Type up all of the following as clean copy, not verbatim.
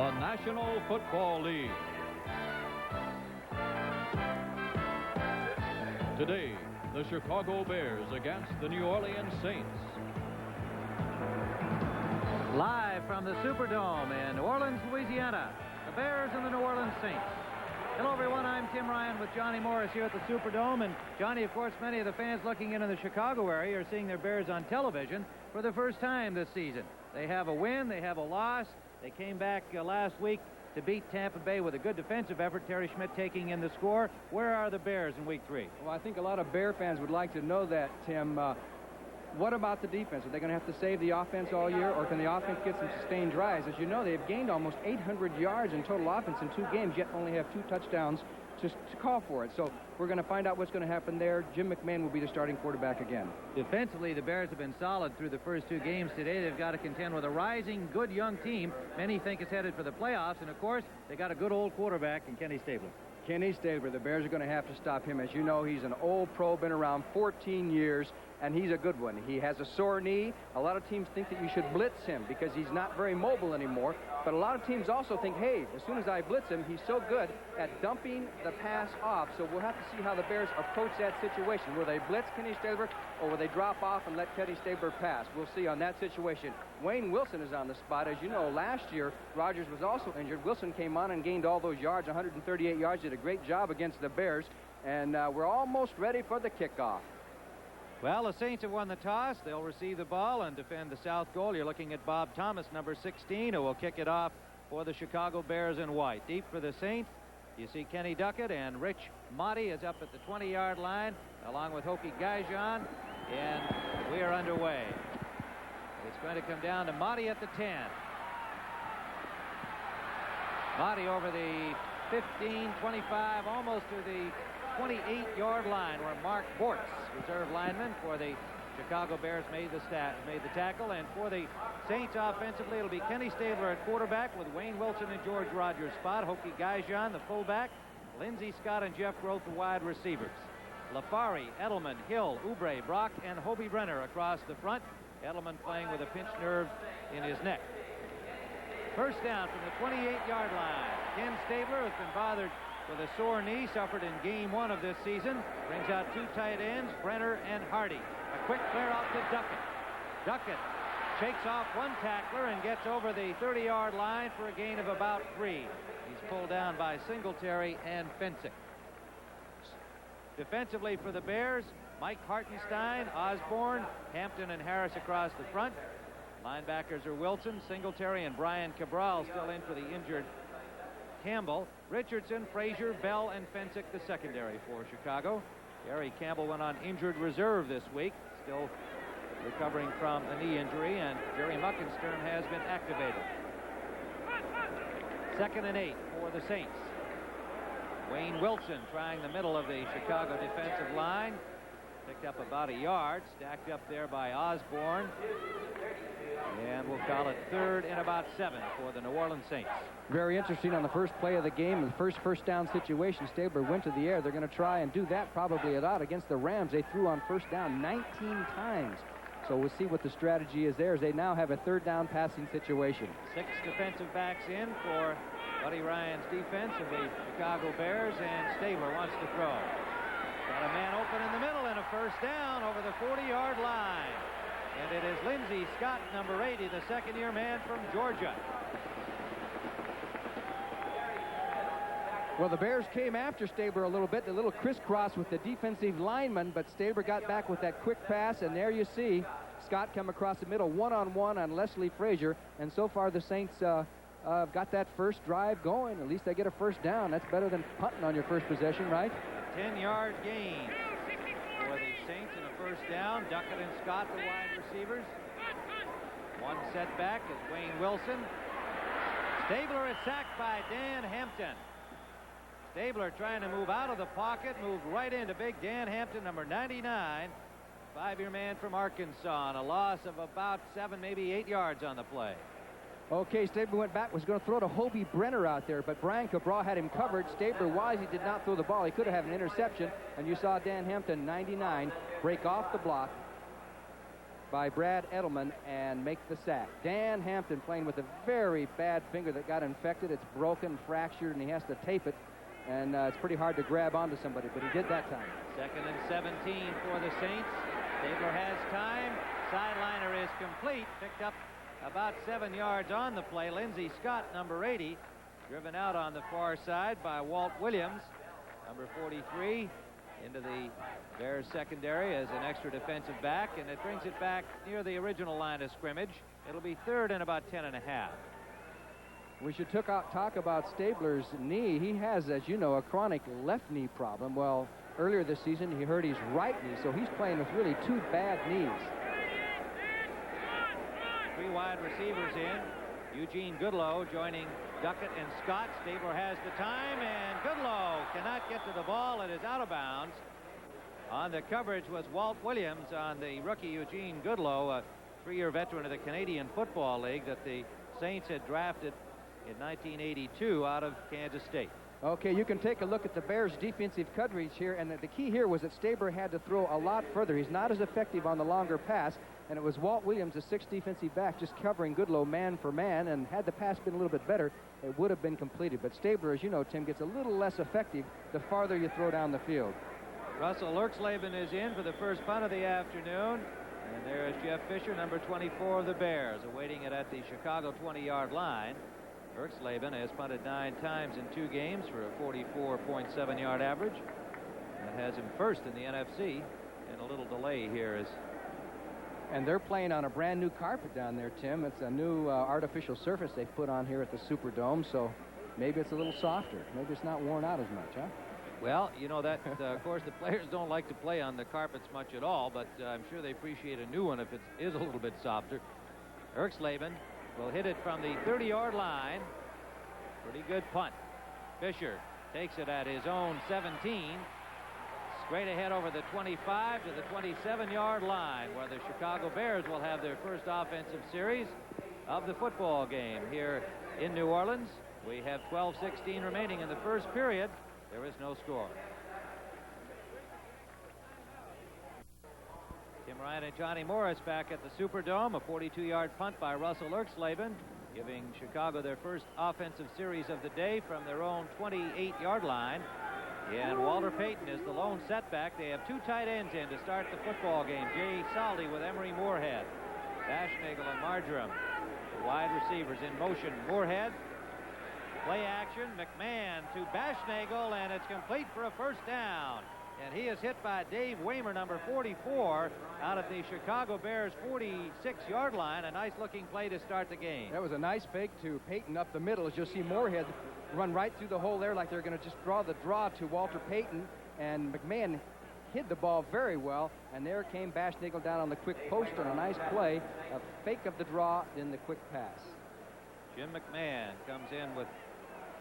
the National Football League. Today, the Chicago Bears against the New Orleans Saints. Live from the Superdome in New Orleans, Louisiana, the Bears and the New Orleans Saints. Hello, everyone. I'm Tim Ryan with Johnny Morris here at the Superdome. And, Johnny, of course, many of the fans looking in the Chicago area are seeing their Bears on television for the first time this season. They have a win. They have a loss. They came back last week to beat Tampa Bay with a good defensive effort. Terry Schmidt taking in the score. Where are the Bears in Week 3? Well, I think a lot of Bear fans would like to know that, Tim. What about the defense? Are they going to have to save the offense all year, or can the offense get some sustained drives? As you know, they've gained almost 800 yards in total offense in 2 games, yet only have 2 touchdowns to call for it. So we're going to find out what's going to happen there. Jim McMahon will be the starting quarterback again. Defensively, the Bears have been solid through the first 2 games today. They've got to contend with a rising, good young team. Many think is headed for the playoffs. And, of course, they got a good old quarterback in Kenny Stabler. Kenny Stabler, the Bears are going to have to stop him. As you know, he's an old pro, been around 14 years, and he's a good one. He has a sore knee. A lot of teams think that you should blitz him because he's not very mobile anymore. But a lot of teams also think, hey, as soon as I blitz him, he's so good at dumping the pass off. So we'll have to see how the Bears approach that situation. Will they blitz Kenny Stabler, or will they drop off and let Kenny Stabler pass? We'll see on that situation. Wayne Wilson is on the spot. As you know, last year, Rodgers was also injured. Wilson came on and gained all those yards, 138 yards, did a great job against the Bears. And we're almost ready for the kickoff. Well, the Saints have won the toss. They'll receive the ball and defend the south goal. You're looking at Bob Thomas, number 16, who will kick it off for the Chicago Bears in white. Deep for the Saints. You see Kenny Duckett, and Rich Motti is up at the 20-yard line, along with Hokie Gaijan, and we are underway. It's going to come down to Motti at the 10. Motti over the 15, 25, almost to the 28-yard line, where Mark Bortz, reserve lineman for the Chicago Bears, made the tackle. And for the Saints offensively, it'll be Kenny Stabler at quarterback with Wayne Wilson and George Rogers spot. Hokie Gaijan, the fullback. Lindsey Scott and Jeff Groth, the wide receivers. Lafari, Edelman, Hill, Oubre, Brock, and Hobie Brenner across the front. Edelman playing with a pinched nerve in his neck. First down from the 28-yard line. Ken Stabler has been bothered with a sore knee, suffered in game 1 of this season. Brings out 2 tight ends, Brenner and Hardy. A quick clear out to Duckett. Duckett shakes off 1 tackler and gets over the 30-yard line for a gain of about 3. He's pulled down by Singletary and Fensick. Defensively for the Bears, Mike Hartenstein, Osborne, Hampton, and Harris across the front. Linebackers are Wilson, Singletary, and Brian Cabral still in for the injured Campbell. Richardson, Frazier, Bell, and Fensick the secondary for Chicago. Gary Campbell went on injured reserve this week, still recovering from a knee injury, and Jerry Muckenstern has been activated. 2nd and 8 for the Saints. Wayne Wilson trying the middle of the Chicago defensive line. Picked up about a yard, stacked up there by Osborne. And we'll call it 3rd and about 7 for the New Orleans Saints. Very interesting on the first play of the game, the first down situation. Stabler went to the air. They're going to try and do that probably a lot against the Rams. They threw on first down 19 times. So we'll see what the strategy is there, as they now have a 3rd down passing situation. 6 defensive backs in for Buddy Ryan's defense of the Chicago Bears, and Stabler wants to throw. Got a man open in the middle and a first down over the 40-yard line. And it is Lindsey Scott, number 80, the second-year man from Georgia. Well, the Bears came after Stabler a little bit, the little crisscross with the defensive lineman, but Stabler got back with that quick pass, and there you see Scott come across the middle, one-on-one on Leslie Frazier. And so far the Saints got that first drive going. At least they get a first down. That's better than punting on your first possession, right? 10-yard gain for the Saints and a first down. Duckett and Scott, the wide receivers. 1 setback is Wayne Wilson. Stabler is sacked by Dan Hampton. Stabler trying to move out of the pocket, moved right into big Dan Hampton, number 99, 5-year man from Arkansas, and a loss of about 7, maybe 8 yards on the play. Okay, Stabler went back, was going to throw to Hobie Brenner out there, but Brian Cabral had him covered. Stabler wisely did not throw the ball. He could have had an interception, and you saw Dan Hampton, 99, break off the block. by Brad Edelman and make the sack. Dan Hampton playing with a very bad finger that got infected. It's broken, fractured, and he has to tape it. And it's pretty hard to grab onto somebody, but he did that time. 2nd and 17 for the Saints. Stabler has time. Sideliner is complete. Picked up about 7 yards on the play. Lindsey Scott, number 80, driven out on the far side by Walt Williams, number 43, into the Bears secondary as an extra defensive back, and it brings it back near the original line of scrimmage. It'll be 3rd and about 10.5. We should talk about Stabler's knee. He has, as you know, a chronic left knee problem. Well, earlier this season, he hurt his right knee, so he's playing with really 2 bad knees. 3 wide receivers in. Eugene Goodlow joining Duckett and Scott. Stabler has the time, and Goodlow cannot get to the ball. It is out of bounds. On the coverage was Walt Williams on the rookie Eugene Goodlow, a 3-year veteran of the Canadian Football League that the Saints had drafted in 1982 out of Kansas State. Okay, you can take a look at the Bears' defensive coverage here, and the key here was that Stabler had to throw a lot further. He's not as effective on the longer pass, and it was Walt Williams, the 6th defensive back, just covering Goodlow man for man, and had the pass been a little bit better, it would have been completed. But Stabler, as you know, Tim, gets a little less effective the farther you throw down the field. Russell Erxleben is in for the first punt of the afternoon, and there is Jeff Fisher, number 24 of the Bears, awaiting it at the Chicago 20-yard line. Erxleben has punted 9 times in 2 games for a 44.7-yard average. That has him first in the NFC, and a little delay here. And they're playing on a brand new carpet down there, Tim. It's a new artificial surface they've put on here at the Superdome, so maybe it's a little softer. Maybe it's not worn out as much, huh? Well, you know that, of course, the players don't like to play on the carpets much at all, but I'm sure they appreciate a new one if it is a little bit softer. Erxleben will hit it from the 30-yard line. Pretty good punt. Fisher takes it at his own 17. Straight ahead over the 25 to the 27-yard line, where the Chicago Bears will have their first offensive series of the football game here in New Orleans. We have 12:16 remaining in the first period. There is no score. Tim Ryan and Johnny Morris back at the Superdome. A 42-yard punt by Russell Erxleben, giving Chicago their first offensive series of the day from their own 28-yard line. And Walter Payton is the lone setback. They have 2 tight ends in to start the football game. Jay Saldi with Emery Moorhead. Bashnagle and Marjoram, the wide receivers in motion. Moorhead, play action. McMahon to Bashnagle, and it's complete for a first down. And he is hit by Dave Waymer, number 44, out of the Chicago Bears 46-yard line. A nice-looking play to start the game. That was a nice fake to Payton up the middle. As you'll see, Moorhead run right through the hole there like they're going to just draw the draw to Walter Payton. And McMahon hid the ball very well. And there came Bashnagle down on the quick post on a nice play. A fake of the draw, then the quick pass. Jim McMahon comes in with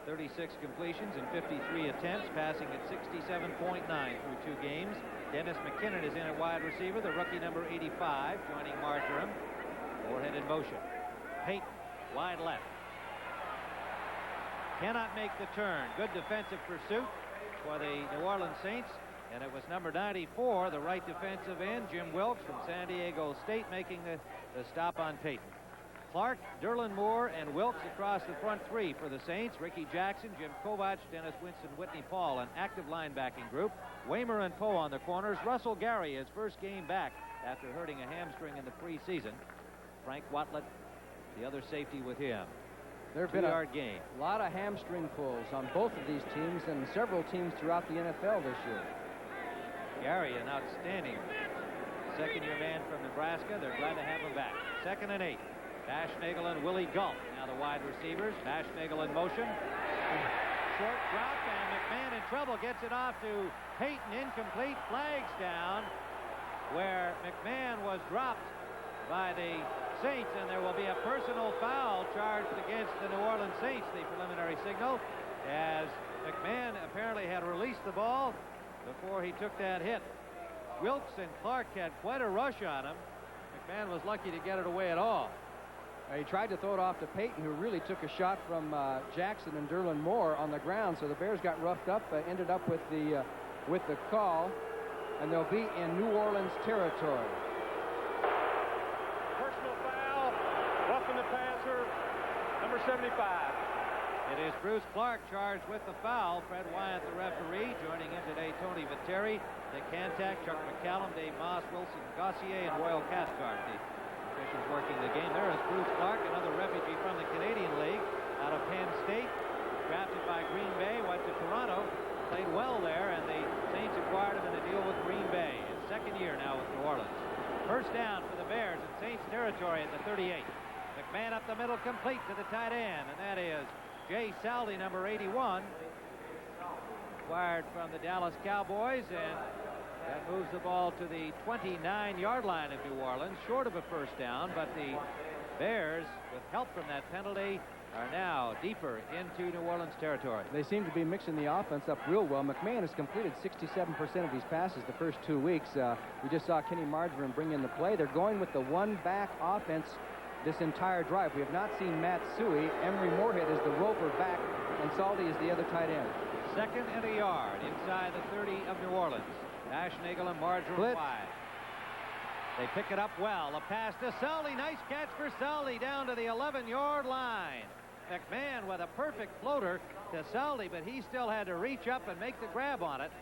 36 completions and 53 attempts, passing at 67.9 through 2 games. Dennis McKinnon is in at wide receiver, the rookie number 85, joining Marjoram. Moorhead in motion. Payton, wide left. Cannot make the turn. Good defensive pursuit for the New Orleans Saints. And it was number 94, the right defensive end, Jim Wilkes from San Diego State, making the stop on Payton. Clark, Derlin Moore, and Wilkes across the front 3 for the Saints. Ricky Jackson, Jim Kovach, Dennis Winston, Whitney Paul, an active linebacking group. Waymer and Poe on the corners. Russell Gary, his first game back after hurting a hamstring in the preseason. Frank Watlett, the other safety with him. There have been a gain. lot of hamstring pulls on both of these teams and several teams throughout the NFL this year. Gary, an outstanding second-year man from Nebraska. They're glad to have him back. 2nd and 8. Bashnagle and Willie Galt, now the wide receivers. Bashnagle in motion. Short drop, and McMahon in trouble. Gets it off to Payton. Incomplete. Flags down, where McMahon was dropped by the Saints, and there will be a personal foul charged against the New Orleans Saints, the preliminary signal, as McMahon apparently had released the ball before he took that hit. Wilkes and Clark had quite a rush on him. McMahon was lucky to get it away at all. He tried to throw it off to Payton, who really took a shot from Jackson and Derlin Moore on the ground. So the Bears got roughed up, ended up with the call, and they'll be in New Orleans territory. number 75. It is Bruce Clark charged with the foul. Fred Wyant, the referee. Joining in today, Tony Viteri, Dick Cantak, Chuck McCallum, Dave Moss, Wilson Gossier, and Royal Cathcart. The officials working the game. There is Bruce Clark, another refugee from the Canadian League out of Penn State. Drafted by Green Bay, went to Toronto, played well there, and the Saints acquired him in a deal with Green Bay. His second year now with New Orleans. First down for the Bears in Saints territory at the 38. McMahon up the middle, complete to the tight end, and that is Jay Saldi, number 81, acquired from the Dallas Cowboys, and that moves the ball to the 29-yard line of New Orleans, short of a first down, but the Bears, with help from that penalty, are now deeper into New Orleans territory. They seem to be mixing the offense up real well. McMahon has completed 67% of these passes the first 2 weeks. We just saw Kenny Marjoram bring in the play. They're going with the one-back offense this entire drive. We have not seen Matt Suhey. Emery Moorhead is the roper back, and Saldi is the other tight end. Second and a yard inside the 30 of New Orleans. Ashnagel and Marjoram Blitz. wide. They pick it up well. A pass to Saldi. Nice catch for Saldi down to the 11-yard line. McMahon with a perfect floater to Saldi, but he still had to reach up and make the grab on it.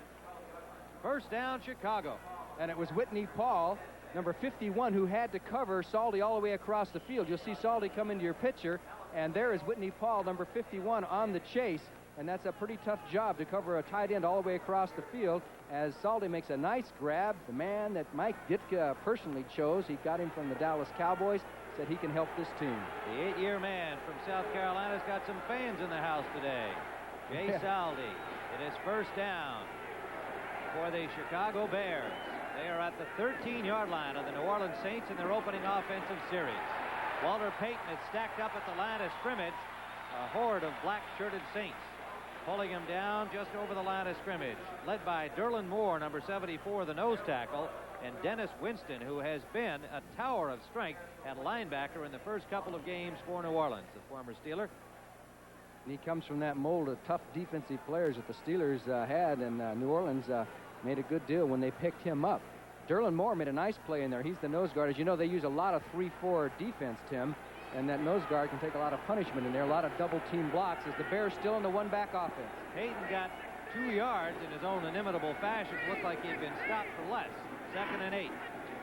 First down, Chicago. And it was Whitney Paul, number 51, who had to cover Saldi all the way across the field. You'll see Saldi come into your picture, and there is Whitney Paul, number 51, on the chase. And that's a pretty tough job to cover a tight end all the way across the field as Saldi makes a nice grab. The man that Mike Ditka personally chose, he got him from the Dallas Cowboys, said he can help this team. The 8-year man from South Carolina's got some fans in the house today. Jay Saldi. It is first down for the Chicago Bears. They are at the 13-yard line of the New Orleans Saints in their opening offensive series. Walter Payton is stacked up at the line of scrimmage. A horde of black-shirted Saints pulling him down just over the line of scrimmage, led by Derlin Moore, number 74, the nose tackle, and Dennis Winston, who has been a tower of strength at linebacker in the first couple of games for New Orleans, the former Steeler. And he comes from that mold of tough defensive players that the Steelers had, and New Orleans made a good deal when they picked him up. Derlin Moore made a nice play in there. He's the nose guard. As you know, they use a lot of 3-4 defense, Tim, and that nose guard can take a lot of punishment in there, a lot of double-team blocks as the Bears still in the one-back offense. Payton got 2 yards in his own inimitable fashion. Looked like he'd been stopped for less. Second and 8.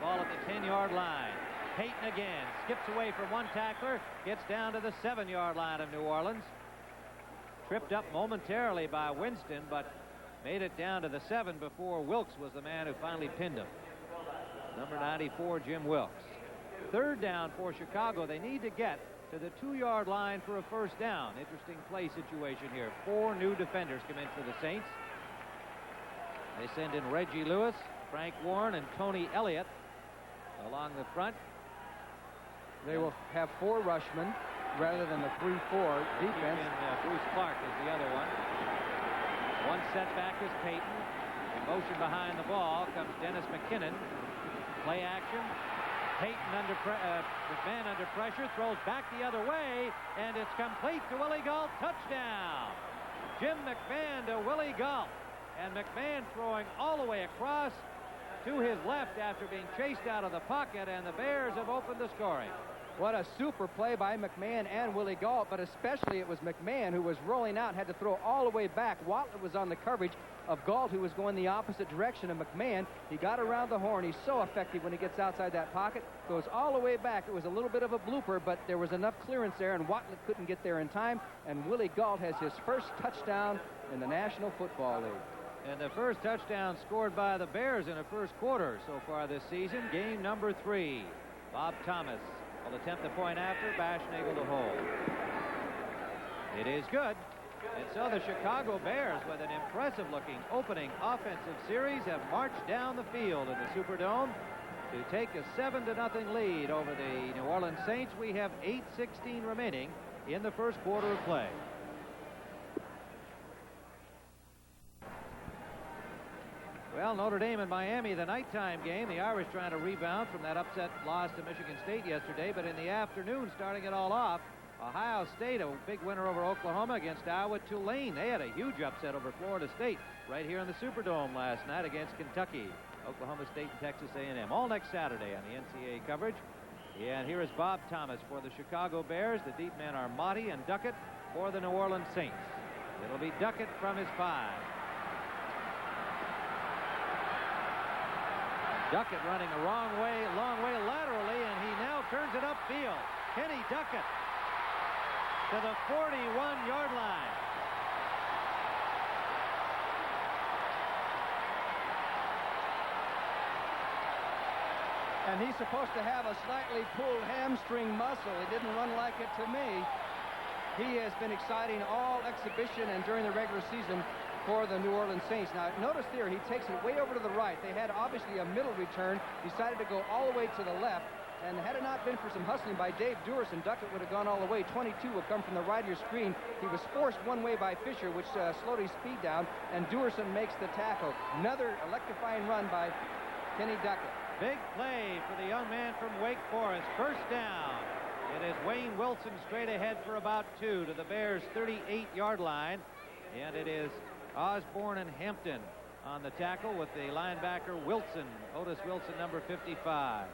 Ball at the 10-yard line. Payton again skips away from one tackler, gets down to the 7-yard line of New Orleans. Tripped up momentarily by Winston, but made it down to the 7 before Wilkes was the man who finally pinned him. Number 94, Jim Wilkes. Third down for Chicago. They need to get to the 2-yard line for a first down. Interesting play situation here. 4 new defenders come in for the Saints. They send in Reggie Lewis, Frank Warren, and Tony Elliott along the front. They will have 4 rushmen rather than the 3-4 defense. And Bruce Clark is the other one. One setback is Payton. In motion behind the ball comes Dennis McKinnon. Play action. Payton McMahon under pressure, throws back the other way, and it's complete to Willie Gault. Touchdown! Jim McMahon to Willie Gault. And McMahon throwing all the way across to his left after being chased out of the pocket, and the Bears have opened the scoring. What a super play by McMahon and Willie Gault, but especially it was McMahon who was rolling out and had to throw all the way back. Watlett was on the coverage of Gault, who was going the opposite direction of McMahon. He got around the horn. He's so effective when he gets outside that pocket. Goes all the way back. It was a little bit of a blooper, but there was enough clearance there, and Watlett couldn't get there in time. And Willie Gault has his first touchdown in the National Football League. And the first touchdown scored by the Bears in the first quarter so far this season. Game number 3. Bob Thomas will attempt the point after. Bashnagel to hold. It is good. And so the Chicago Bears, with an impressive-looking opening offensive series, have marched down the field in the Superdome to take a 7-0 lead over the New Orleans Saints. We have 8:16 remaining in the first quarter of play. Well, Notre Dame and Miami, the nighttime game. The Irish trying to rebound from that upset loss to Michigan State yesterday. But in the afternoon, starting it all off, Ohio State, a big winner over Oklahoma against Iowa. Tulane, they had a huge upset over Florida State right here in the Superdome last night against Kentucky. Oklahoma State and Texas A&M. All next Saturday on the NCAA coverage. Yeah, and here is Bob Thomas for the Chicago Bears. The deep men are Motti and Duckett for the New Orleans Saints. It'll be Duckett from his 5. Duckett running a long way laterally, and he now turns it upfield. Kenny Duckett to the 41-yard line. And he's supposed to have a slightly pulled hamstring muscle. He didn't run like it to me. He has been exciting all exhibition and during the regular season for the New Orleans Saints. Now, notice there, he takes it way over to the right. They had obviously a middle return, decided to go all the way to the left. And had it not been for some hustling by Dave Duerson, Duckett would have gone all the way. 22 will come from the right of your screen. He was forced one way by Fisher, which slowed his speed down, and Duerson makes the tackle. Another electrifying run by Kenny Duckett. Big play for the young man from Wake Forest. First down. It is Wayne Wilson straight ahead for about 2 to the Bears' 38-yard line. And it is Osborne and Hampton on the tackle with the linebacker Wilson, Otis Wilson, number 55.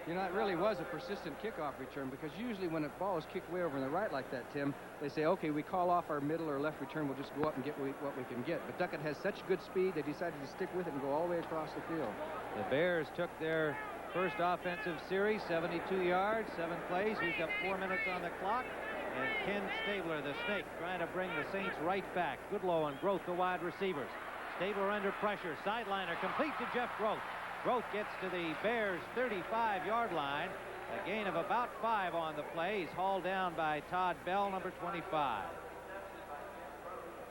You know, it really was a persistent kickoff return, because usually when a ball is kicked way over on the right like that, Tim, they say, okay, we call off our middle or left return, we'll just go up and get what we can get. But Duckett has such good speed, they decided to stick with it and go all the way across the field. The Bears took their first offensive series, 72 yards, 7 plays. We've got 4 minutes on the clock. And Ken Stabler, the Snake, trying to bring the Saints right back. Goodlow and Groth, the wide receivers. Stabler under pressure. Sideliner complete to Jeff Groth. Groth gets to the Bears' 35-yard line. A gain of about 5 on the play. He's hauled down by Todd Bell, number 25.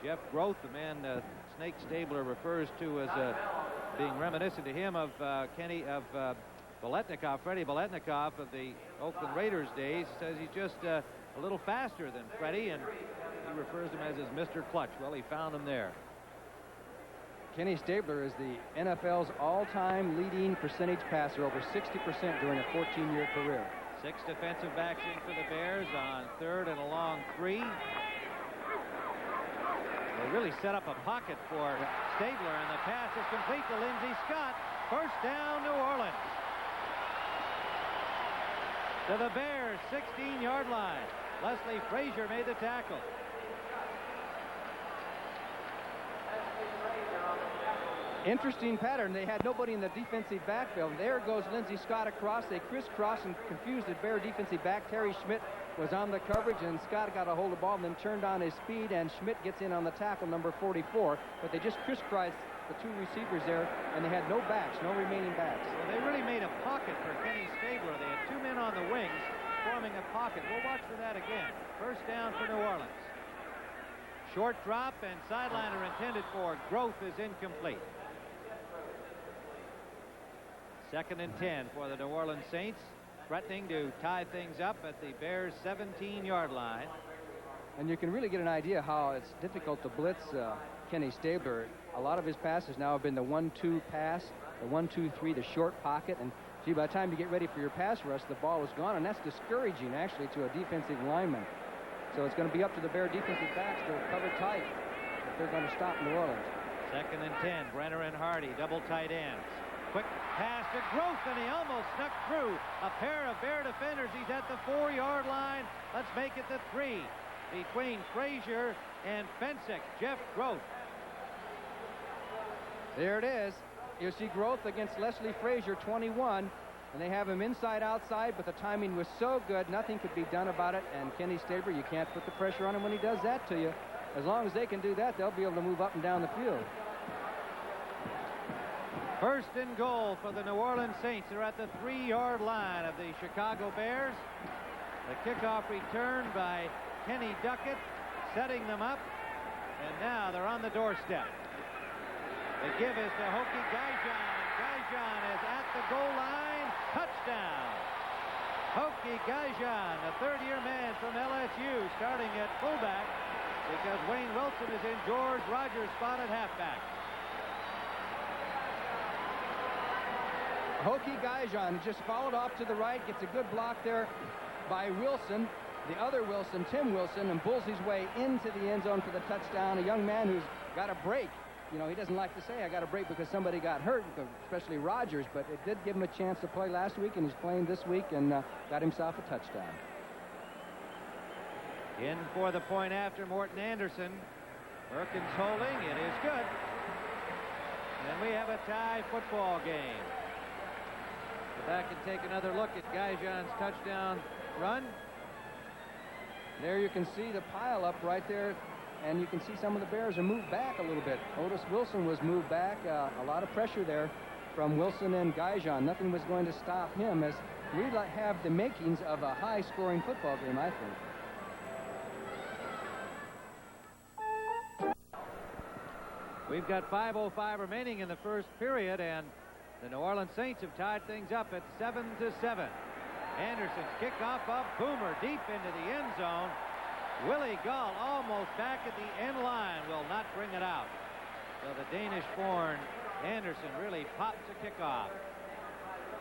Jeff Groth, the man Snake Stabler refers to as being reminiscent to him of Biletnikoff, Freddie Biletnikoff of the Oakland Raiders days. Says he's just a little faster than Freddie, and he refers to him as his Mr. Clutch. Well, he found him there. Kenny Stabler is the NFL's all-time leading percentage passer, over 60% during a 14-year career. 6 defensive backs in for the Bears on 3rd and a long 3. They really set up a pocket for Stabler, and the pass is complete to Lindsey Scott. First down, New Orleans. To the Bears' 16-yard line. Leslie Frazier made the tackle. Interesting pattern. They had nobody in the defensive backfield. There goes Lindsey Scott across. They crisscrossed and confused the Bear defensive back. Terry Schmidt was on the coverage, and Scott got a hold of the ball and then turned on his speed, and Schmidt gets in on the tackle, number 44. But they just crisscrossed the 2 receivers there, and they had no backs, no remaining backs. Well, they really made a pocket for Kenny Stabler. They had 2 men on the wings forming a pocket. We'll watch for that again. First down for New Orleans. Short drop, and sideliner intended for Groth is incomplete. 2nd and 10 for the New Orleans Saints, threatening to tie things up at the Bears' 17-yard line. And you can really get an idea how it's difficult to blitz Kenny Stabler. A lot of his passes now have been the 1-2 pass, the 1-2-3, the short pocket. And see, by the time you get ready for your pass rush, the ball is gone, and that's discouraging, actually, to a defensive lineman. So it's going to be up to the Bear defensive backs to cover tight if they're going to stop New Orleans. 2nd and 10, Brenner and Hardy, double tight ends. Quick pass to Groth, and he almost snuck through a pair of Bear defenders. He's at the 4-yard line. Let's make it the 3 between Frazier and Fensick. Jeff Groth. There it is. You see Groth against Leslie Frazier, 21, and they have him inside outside, but the timing was so good, nothing could be done about it. And Kenny Stabler, you can't put the pressure on him when he does that to you. As long as they can do that, they'll be able to move up and down the field. First and goal for the New Orleans Saints. They're at the 3-yard line of the Chicago Bears. The kickoff return by Kenny Duckett, setting them up, and now they're on the doorstep. The give is to Hokie Guyjon, and Guyjon is at the goal line. Touchdown! Hokie Guyjon, the 3rd-year man from LSU, starting at fullback because Wayne Wilson is in George Rogers' spot at halfback. Hokie Guyjon just followed off to the right, gets a good block there by Wilson, the other Wilson, Tim Wilson, and pulls his way into the end zone for the touchdown. A young man who's got a break you know, he doesn't like to say I got a break because somebody got hurt, especially Rodgers, but it did give him a chance to play last week, and he's playing this week and got himself a touchdown. In for the point after, Morton Anderson. Perkins holding. It is good. And we have a tie football game. Go back and take another look at Guyjon's touchdown run. There you can see the pile up right there, and you can see some of the Bears are moved back a little bit. Otis Wilson was moved back. A lot of pressure there from Wilson and Guyjon. Nothing was going to stop him, as we have the makings of a high-scoring football game, I think. We've got 5:05 remaining in the first period, and the New Orleans Saints have tied things up at 7-7. Anderson's kickoff up, boomer deep into the end zone. Willie Gull almost back at the end line, will not bring it out. So the Danish-born Anderson really pops a kickoff.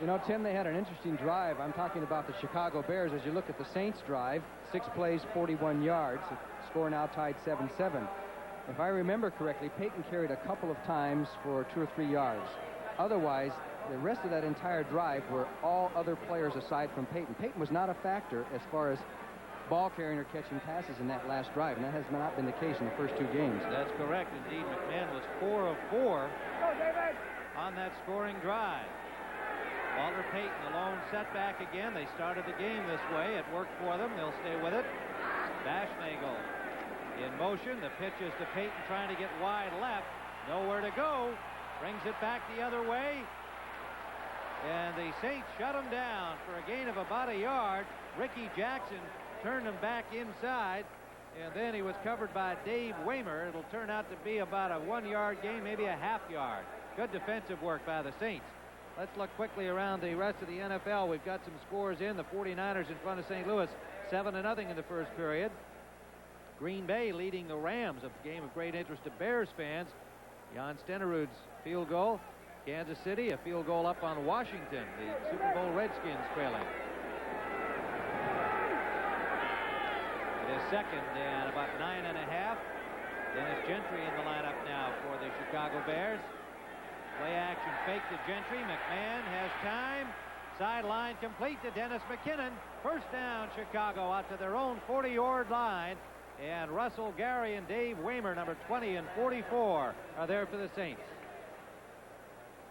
You know, Tim, they had an interesting drive. I'm talking about the Chicago Bears. As you look at the Saints drive, 6 plays, 41 yards. The score now tied 7-7. If I remember correctly, Peyton carried a couple of times for 2 or 3 yards. Otherwise, the rest of that entire drive were all other players aside from Peyton. Peyton was not a factor as far as ball carrying or catching passes in that last drive, and that has not been the case in the first 2 games. That's correct. Indeed, McMahon was 4 of 4 on that scoring drive. Walter Payton, the lone setback again. They started the game this way. It worked for them. They'll stay with it. Bashnagel in motion. The pitch is to Payton, trying to get wide left. Nowhere to go. Brings it back the other way. And the Saints shut him down for a gain of about a yard. Ricky Jackson turned him back inside, and then he was covered by Dave Waymer. It'll turn out to be about a 1-yard gain, maybe a half yard. Good defensive work by the Saints. Let's look quickly around the rest of the NFL. We've got some scores in. The 49ers in front of St. Louis, 7-0 in the first period. Green Bay leading the Rams, a game of great interest to Bears fans. Jan Stenerud's field goal. Kansas City, a field goal up on Washington. The Super Bowl Redskins trailing. It is second and about 9.5. Dennis Gentry in the lineup now for the Chicago Bears. Play action fake to Gentry. McMahon has time. Sideline complete to Dennis McKinnon. First down, Chicago, out to their own 40-yard line. And Russell Gary and Dave Waymer, number 20 and 44, are there for the Saints.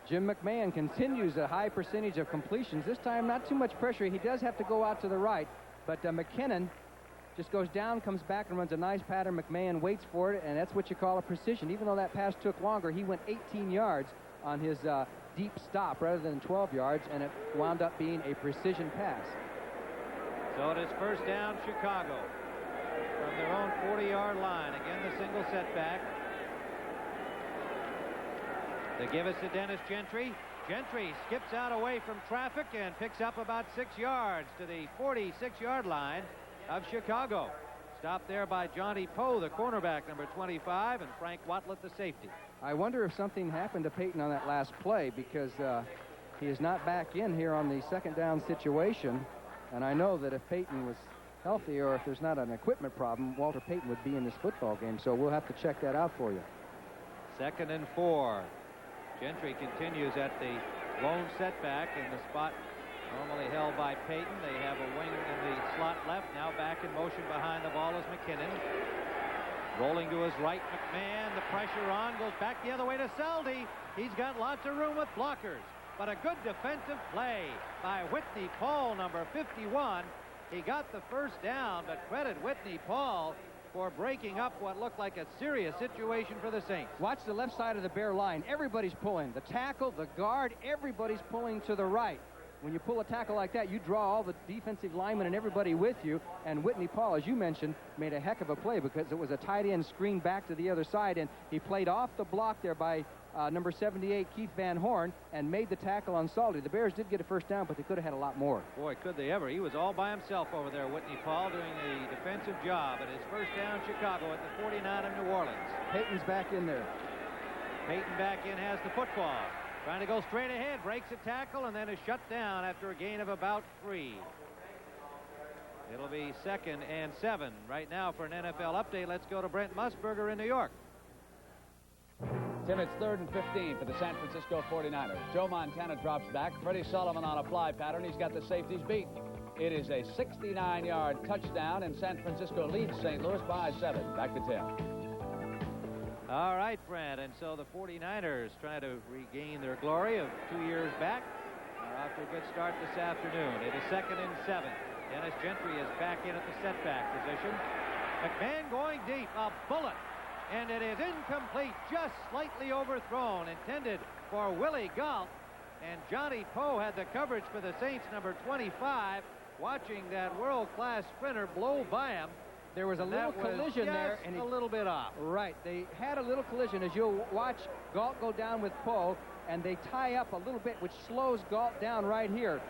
Jim McMahon continues a high percentage of completions. This time, not too much pressure. He does have to go out to the right, but McKinnon just goes down, comes back, and runs a nice pattern. McMahon waits for it, and that's what you call a precision. Even though that pass took longer, he went 18 yards on his deep stop rather than 12 yards, and it wound up being a precision pass. So it is first down, Chicago, from their own 40-yard line. Again, the single setback. They give us to Dennis Gentry. Gentry skips out away from traffic and picks up about 6 yards to the 46-yard line of Chicago. Stopped there by Johnny Poe, the cornerback, number 25, and Frank Watlett, the safety. I wonder if something happened to Peyton on that last play, because he is not back in here on the second down situation. And I know that if Peyton was healthy, or if there's not an equipment problem, Walter Payton would be in this football game. So we'll have to check that out for you. 2nd and 4. Gentry continues at the lone setback in the spot normally held by Payton. They have a wing in the slot left. Now back in motion behind the ball is McKinnon. Rolling to his right, McMahon. The pressure on, goes back the other way to Seldy. He's got lots of room with blockers. But a good defensive play by Whitney Paul, number 51. He got the first down, but credit Whitney Paul for breaking up what looked like a serious situation for the Saints. Watch the left side of the Bear line. Everybody's pulling. The tackle, the guard, everybody's pulling to the right. When you pull a tackle like that, you draw all the defensive linemen and everybody with you. And Whitney Paul, as you mentioned, made a heck of a play because it was a tight end screen back to the other side, and he played off the block there by number 78, Keith Van Horn, and made the tackle on Salty. The Bears did get a first down, but they could have had a lot more. Boy, could they ever. He was all by himself over there, Whitney Paul, doing the defensive job. It is first down, Chicago at the 49 of New Orleans. Peyton's back in there. Peyton back in, has the football. Trying to go straight ahead, breaks a tackle, and then is shut down after a gain of about 3. It'll be 2nd and 7. Right now for an NFL update, let's go to Brent Musburger in New York. Tim, it's 3rd and 15 for the San Francisco 49ers. Joe Montana drops back. Freddie Sullivan on a fly pattern. He's got the safeties beat. It is a 69-yard touchdown, and San Francisco leads St. Louis by 7. Back to Tim. All right, Fred, and so the 49ers try to regain their glory of 2 years back. They're off to a good start this afternoon. It is 2nd and 7. Dennis Gentry is back in at the setback position. McMahon going deep, a bullet, and it is incomplete, just slightly overthrown, intended for Willie Galt, and Johnny Poe had the coverage for the Saints, number 25, watching that world-class sprinter blow by him. There was a little collision there, and a little bit off. Right, they had a little collision. As you'll watch Galt go down with Poe, and they tie up a little bit, which slows Galt down right here.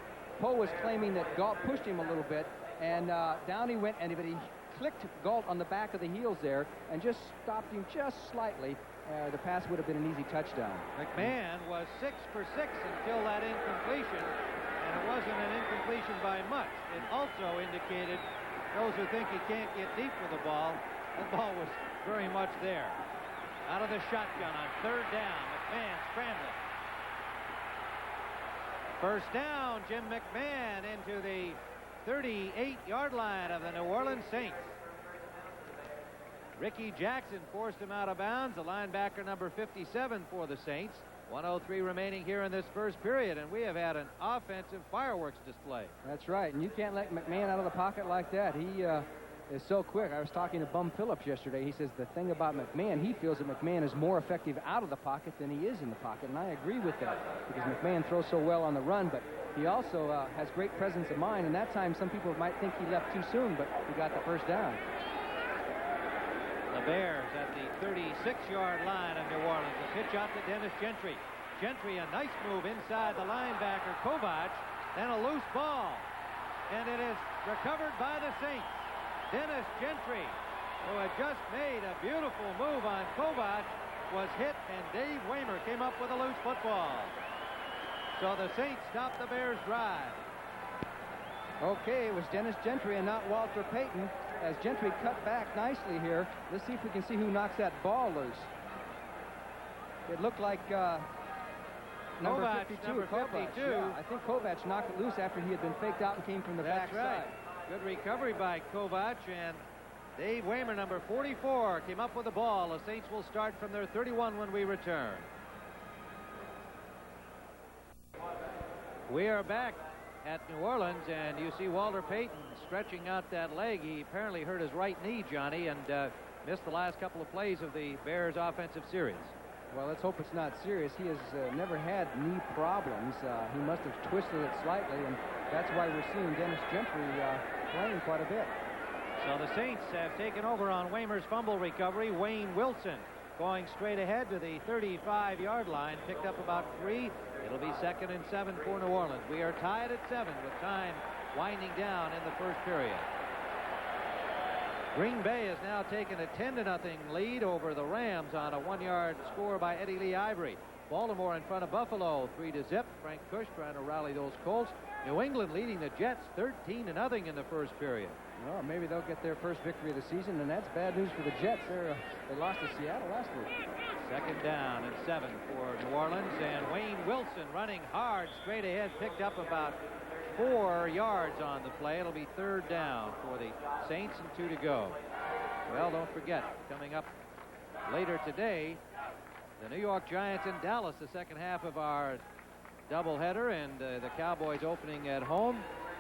Poe was claiming that Galt pushed him a little bit, and down he went, and he clicked Galt on the back of the heels there and just stopped him just slightly. The pass would have been an easy touchdown. McMahon was 6 for 6 until that incompletion, and it wasn't an incompletion by much. It also indicated those who think he can't get deep with the ball, that ball was very much there. Out of the shotgun on 3rd down, McMahon scrambling. First down, Jim McMahon into the 38-yard line of the New Orleans Saints. Ricky Jackson forced him out of bounds, the linebacker number 57 for the Saints. 1:03 remaining here in this first period, and we have had an offensive fireworks display. That's right, and you can't let McMahon out of the pocket like that. He is so quick. I was talking to Bum Phillips yesterday. He says the thing about McMahon, he feels that McMahon is more effective out of the pocket than he is in the pocket, and I agree with that because McMahon throws so well on the run, but he also has great presence of mind, and that time some people might think he left too soon, but he got the first down. The Bears at the 36-yard line of New Orleans. A pitch out to Dennis Gentry. Gentry, a nice move inside the linebacker, Kovac, then a loose ball. And it is recovered by the Saints. Dennis Gentry, who had just made a beautiful move on Kovac, was hit, and Dave Waymer came up with a loose football. So the Saints stopped the Bears' drive. Okay, it was Dennis Gentry and not Walter Payton. As Gentry cut back nicely here, let's see if we can see who knocks that ball loose. It looked like number Kovac, 52. number 52. Yeah, I think Kovac knocked it loose after he had been faked out and came from the That's backside. right. Good recovery by Kovac, and Dave Waymer, number 44, came up with the ball. The Saints will start from their 31 when we return. We are back at New Orleans, and you see Walter Payton stretching out that leg. He apparently hurt his right knee, Johnny, and missed the last couple of plays of the Bears' offensive series. Well, let's hope it's not serious. He has never had knee problems. He must have twisted it slightly, and that's why we're seeing Dennis Gentry playing quite a bit. So the Saints have taken over on Waymer's fumble recovery. Wayne Wilson going straight ahead to the 35-yard line, picked up about 3. It'll be 2nd and 7 for New Orleans. We are tied at 7 with time winding down in the first period. Green Bay has now taken a 10-0 lead over the Rams on a 1-yard score by Eddie Lee Ivory. Baltimore in front of Buffalo 3-0. Frank Kush trying to rally those Colts. New England leading the Jets 13-0 in the first period. Well, maybe they'll get their first victory of the season, and that's bad news for the Jets. They lost to Seattle last week. 2nd down and 7 for New Orleans, and Wayne Wilson running hard straight ahead, picked up about 4 yards on the play. It'll be 3rd down for the Saints and 2 to go. Well, don't forget, coming up later today, the New York Giants in Dallas, the second half of our doubleheader, and the Cowboys opening at home,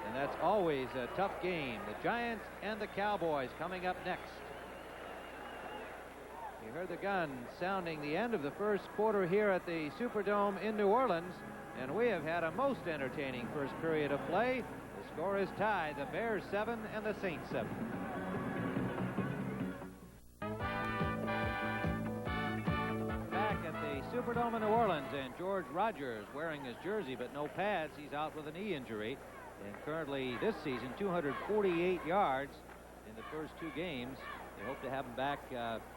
and that's always a tough game. The Giants and the Cowboys coming up next. You heard the gun sounding the end of the first quarter here at the Superdome in New Orleans, and we have had a most entertaining first period of play. The score is tied, the Bears 7 and the Saints 7. Back at the Superdome in New Orleans, and George Rogers wearing his jersey but no pads. He's out with a knee injury, and currently this season 248 yards in the first 2 games. They hope to have him back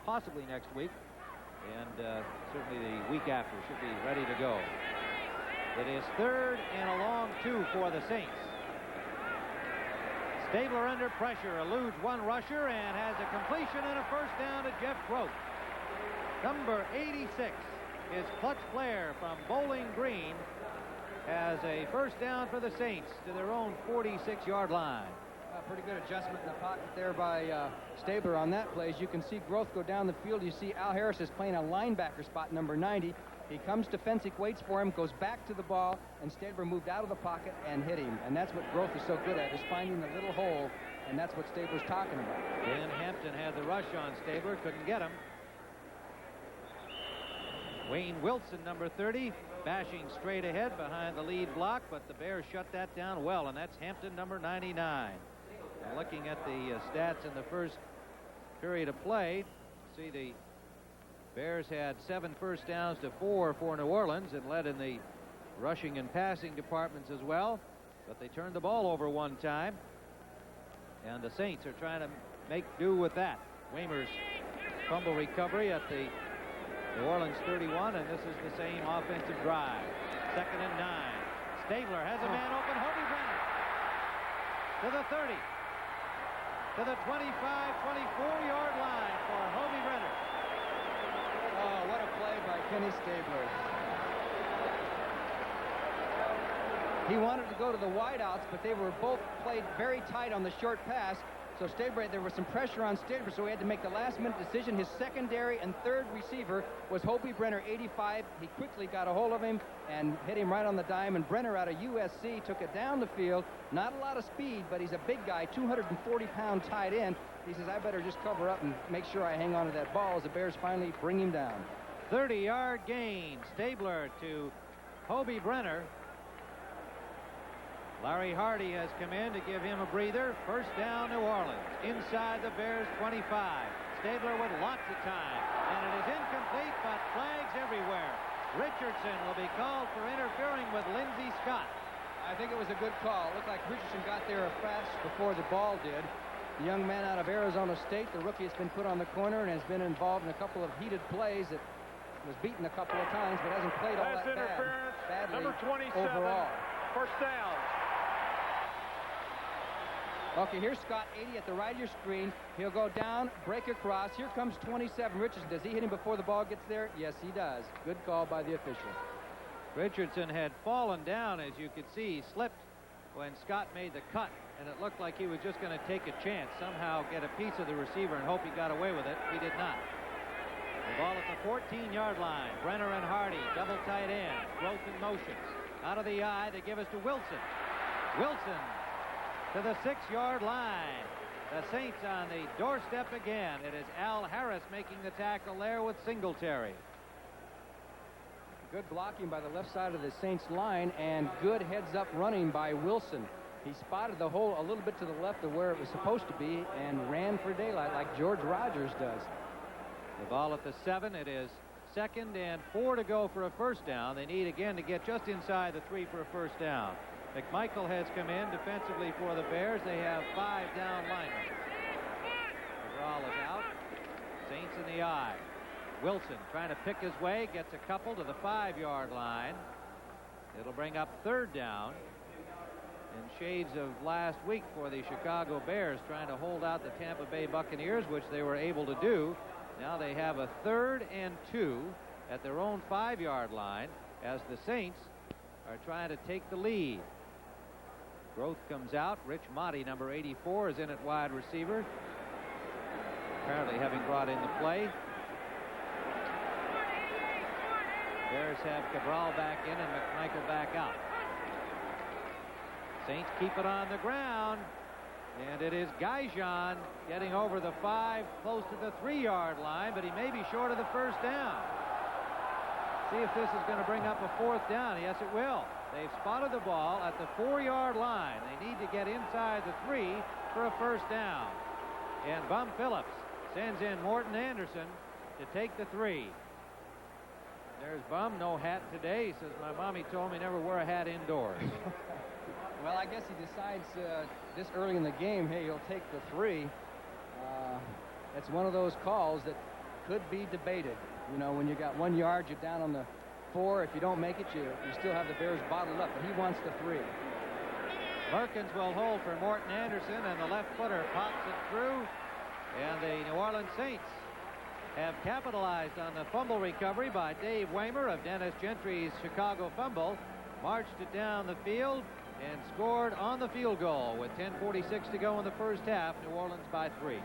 possibly next week, and certainly the week after should be ready to go. It is 3rd and a long 2 for the Saints. Stabler under pressure, eludes one rusher, and has a completion and a first down to Jeff Gross. Number 86. is Clutch Flair from Bowling Green has a first down for the Saints to their own 46-yard line. Pretty good adjustment in the pocket there by Stabler on that play. As you can see Groth go down the field. You see Al Harris is playing a linebacker spot, number 90. He comes to Fensick, waits for him, goes back to the ball, and Stabler moved out of the pocket and hit him. And that's what Groth is so good at, is finding the little hole, and that's what Stabler's talking about. Dan Hampton had the rush on Stabler, couldn't get him. Wayne Wilson, number 30, bashing straight ahead behind the lead block, but the Bears shut that down well, and that's Hampton, number 99. And looking at the stats in the first period of play, see the Bears had 7 first downs to 4 for New Orleans and led in the rushing and passing departments as well, but they turned the ball over one time, and the Saints are trying to make do with that. Waymer's fumble recovery at the New Orleans 31, and this is the same offensive drive. 2nd and 9. Stabler has a man open. Hobie Brenner to the 30, to the 25-24-yard line for Hobie Brenner. Oh, what a play by Kenny Stabler. He wanted to go to the wideouts, but they were both played very tight on the short pass. So Stabler, there was some pressure on Stabler, so he had to make the last-minute decision. His secondary and third receiver was Hobie Brenner, 85. He quickly got a hold of him and hit him right on the dime. And Brenner out of USC took it down the field. Not a lot of speed, but he's a big guy, 240-pound tight end. He says, I better just cover up and make sure I hang on to that ball as the Bears finally bring him down. 30-yard gain. Stabler to Hobie Brenner. Larry Hardy has come in to give him a breather. First down, New Orleans. Inside the Bears 25. Stabler with lots of time. And it is incomplete, but flags everywhere. Richardson will be called for interfering with Lindsey Scott. I think it was a good call. It looked like Richardson got there fast before the ball did. The young man out of Arizona State, the rookie, has been put on the corner and has been involved in a couple of heated plays that was beaten a couple of times, but hasn't played all that badly number 27, overall. First down. Okay, here's Scott, 80 at the right of your screen. He'll go down, break across. Here comes 27, Richardson. Does he hit him before the ball gets there? Yes, he does. Good call by the official. Richardson had fallen down, as you could see. He slipped when Scott made the cut, and it looked like he was just going to take a chance, somehow get a piece of the receiver and hope he got away with it. He did not. The ball at the 14-yard line. Brenner and Hardy, double tight end. Groth in motions. Out of the eye, they give us to Wilson. Wilson to the 6-yard line. The Saints on the doorstep again. It is Al Harris making the tackle there with Singletary. Good blocking by the left side of the Saints line and good heads-up running by Wilson. He spotted the hole a little bit to the left of where it was supposed to be and ran for daylight like George Rogers does. The ball at the 7. It is 2nd and 4 to go for a first down. They need again to get just inside the 3 for a first down. McMichael has come in defensively for the Bears. They have 5 down linemen. Cabral is out. Saints in the eye. Wilson trying to pick his way, gets a couple to the 5-yard line. It'll bring up 3rd down. In shades of last week for the Chicago Bears, trying to hold out the Tampa Bay Buccaneers, which they were able to do. Now they have a 3rd and 2 at their own 5-yard line as the Saints are trying to take the lead. Groth comes out. Rich Motti, number 84, is in at wide receiver, apparently having brought in the play. Bears have Cabral back in and McMichael back out. Saints keep it on the ground, and it is Gaijan getting over the 5 close to the 3-yard line, but he may be short of the first down. See if this is going to bring up a 4th down. Yes, it will. They've spotted the ball at the 4-yard line. They need to get inside the 3 for a first down. And Bum Phillips sends in Morton Anderson to take the 3. There's Bum, no hat today. He says, my mommy told me never wear a hat indoors. Well, I guess he decides this early in the game, hey, he'll take the 3. It's one of those calls that could be debated. You know, when you got 1 yard, you're down on the 4. If you don't make it, you still have the Bears bottled up, but he wants the 3. Merkins will hold for Morton Anderson, and the left footer pops it through, and the New Orleans Saints have capitalized on the fumble recovery by Dave Waymer of Dennis Gentry's Chicago fumble, marched it down the field, and scored on the field goal with 10:46 to go in the first half. New Orleans by 3.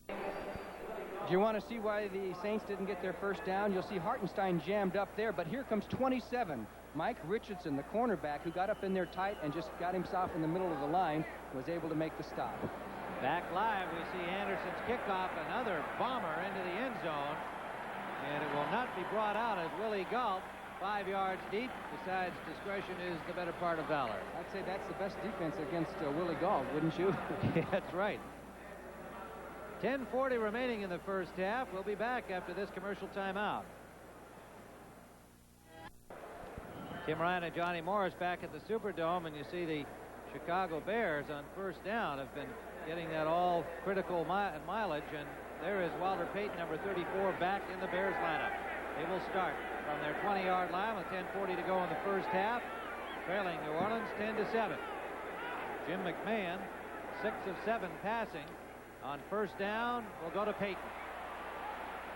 Do you want to see why the Saints didn't get their first down? You'll see Hartenstein jammed up there, but here comes 27. Mike Richardson, the cornerback, who got up in there tight and just got himself in the middle of the line, was able to make the stop. Back live, we see Anderson's kickoff, another bomber into the end zone, and it will not be brought out as Willie Gault, 5 yards deep, decides discretion is the better part of valor. I'd say that's the best defense against Willie Gault, wouldn't you? Yeah, that's right. 10:40 remaining in the first half. We'll be back after this commercial timeout. Tim Ryan and Johnny Morris back at the Superdome, and you see the Chicago Bears on first down have been getting that all critical mileage, and there is Walter Payton, number 34, back in the Bears lineup. They will start from their 20-yard line with 10:40 to go in the first half, trailing New Orleans 10-7. Jim McMahon, 6 of 7 passing. On first down, will go to Payton.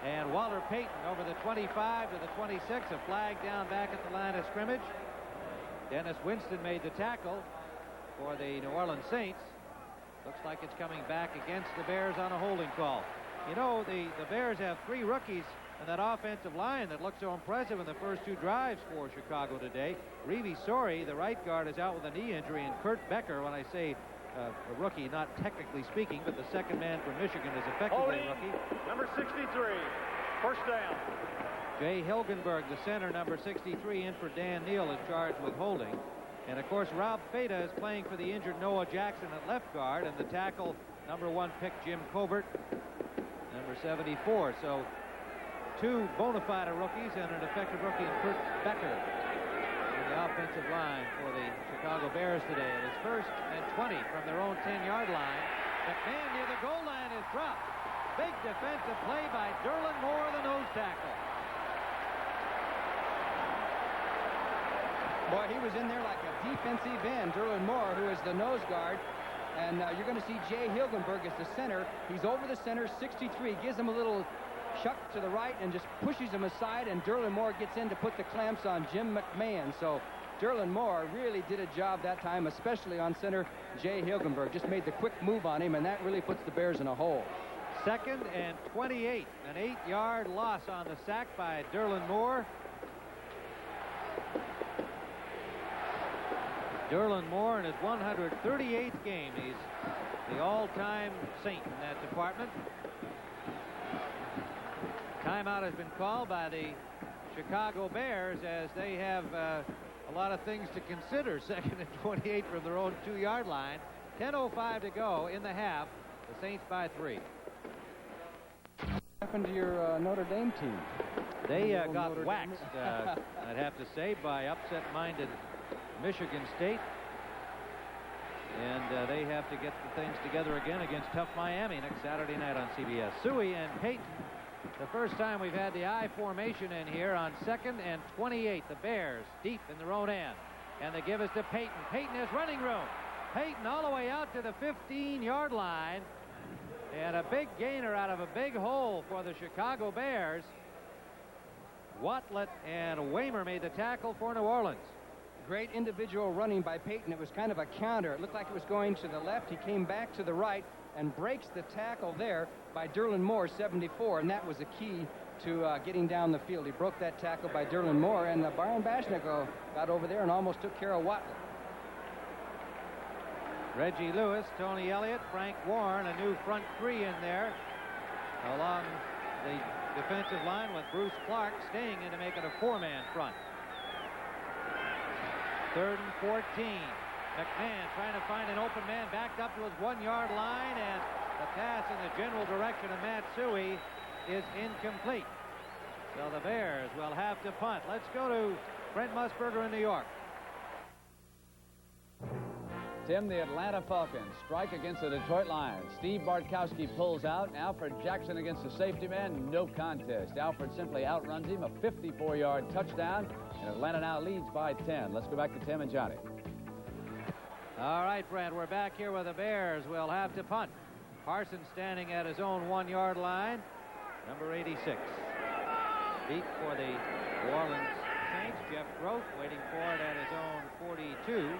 And Walter Payton over the 25 to the 26, a flag down back at the line of scrimmage. Dennis Winston made the tackle for the New Orleans Saints. Looks like it's coming back against the Bears on a holding call. You know, the Bears have 3 rookies in that offensive line that looked so impressive in the first 2 drives for Chicago today. Reeve Sori, the right guard, is out with a knee injury, and Kurt Becker, when I say a rookie, not technically speaking, but the second man from Michigan is effectively a rookie. Number 63, first down. Jay Hilgenberg, the center, number 63, in for Dan Neal, is charged with holding. And, of course, Rob Feta is playing for the injured Noah Jackson at left guard, and the tackle, number 1 pick, Jim Covert, number 74. So 2 bona fide rookies and an effective rookie in Kurt Becker on the offensive line for the Chicago Bears today. It is first and 20 from their own 10-yard line. McMahon near the goal line is dropped. Big defensive play by Derlin Moore, the nose tackle. Boy, he was in there like a defensive end. Derlin Moore, who is the nose guard. And you're going to see Jay Hilgenberg as the center. He's over the center, 63. Gives him a little shuck to the right and just pushes him aside. And Derlin Moore gets in to put the clamps on Jim McMahon. So Derlin Moore really did a job that time, especially on center Jay Hilgenberg. Just made the quick move on him, and that really puts the Bears in a hole. Second and 28. An 8-yard loss on the sack by Derlin Moore. Derlin Moore in his 138th game. He's the all-time Saint in that department. Timeout has been called by the Chicago Bears as they have a lot of things to consider. Second and 28 from their own 2-yard line. 10:05 to go in the half. The Saints by 3. What happened to your Notre Dame team? They got waxed, I'd have to say, by upset-minded Michigan State. And they have to get the things together again against tough Miami next Saturday night on CBS. Suey and Payton, the first time we've had the I formation in here on second and 28. The Bears deep in their own end. And they give us to Payton. Payton has running room. Payton all the way out to the 15-yard line. And a big gainer out of a big hole for the Chicago Bears. Watlett and Waymer made the tackle for New Orleans. Great individual running by Payton. It was kind of a counter. It looked like it was going to the left. He came back to the right and breaks the tackle there by Derlin Moore, 74, and that was a key to getting down the field. He broke that tackle by Derlin Moore, and Byron Bashnick got over there and almost took care of Watlett. Reggie Lewis, Tony Elliott, Frank Warren, a new front 3 in there along the defensive line with Bruce Clark staying in to make it a 4-man front. Third and 14. McMahon trying to find an open man backed up to his 1-yard line, and the pass in the general direction of Matt Suey is incomplete. So the Bears will have to punt. Let's go to Brent Musburger in New York. Tim, the Atlanta Falcons strike against the Detroit Lions. Steve Bartkowski pulls out. Alfred Jackson against the safety man. No contest. Alfred simply outruns him. A 54-yard touchdown. And Atlanta now leads by 10. Let's go back to Tim and Johnny. All right, Brent, we're back here with the Bears. We'll have to punt. Parsons standing at his own 1-yard line. Number 86. Deep for the New Orleans Saints. Jeff Groth waiting for it at his own 42.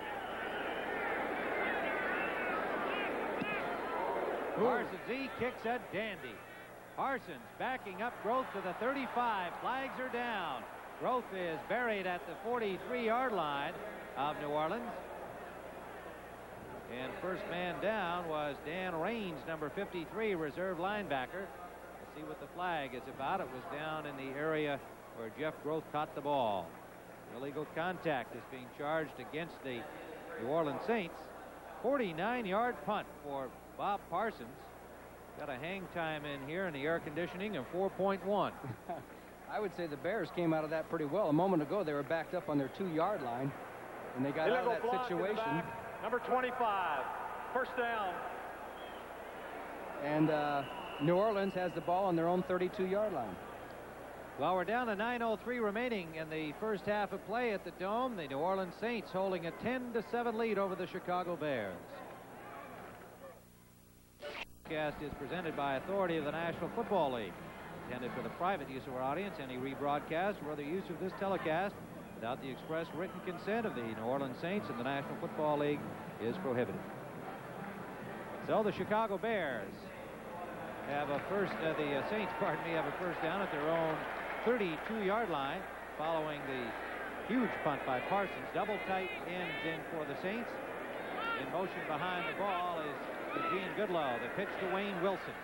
Parsons, he kicks a dandy. Parsons backing up Groth to the 35. Flags are down. Groth is buried at the 43-yard line of New Orleans. And first man down was Dan Raines, number 53, reserve linebacker. We'll see what the flag is about. It was down in the area where Jeff Groth caught the ball. Illegal contact is being charged against the New Orleans Saints. 49-yard punt for Bob Parsons. Got a hang time in here in the air conditioning of 4.1. I would say the Bears came out of that pretty well. A moment ago, they were backed up on their 2-yard line, and they got out of that situation. Number 25, first down. And New Orleans has the ball on their own 32-yard line. Well, we're down to 9:03 remaining in the first half of play at the Dome. The New Orleans Saints holding a 10-7 lead over the Chicago Bears. Broadcast is presented by authority of the National Football League. Intended for the private use of our audience, any rebroadcast or other use of this telecast without the express written consent of the New Orleans Saints and the National Football League is prohibited. So the Chicago Bears have a first, the Saints, pardon me, have a first down at their own 32-yard line following the huge punt by Parsons. Double tight ends in for the Saints. In motion behind the ball is Eugene Goodlow. The pitch to Wayne Wilson.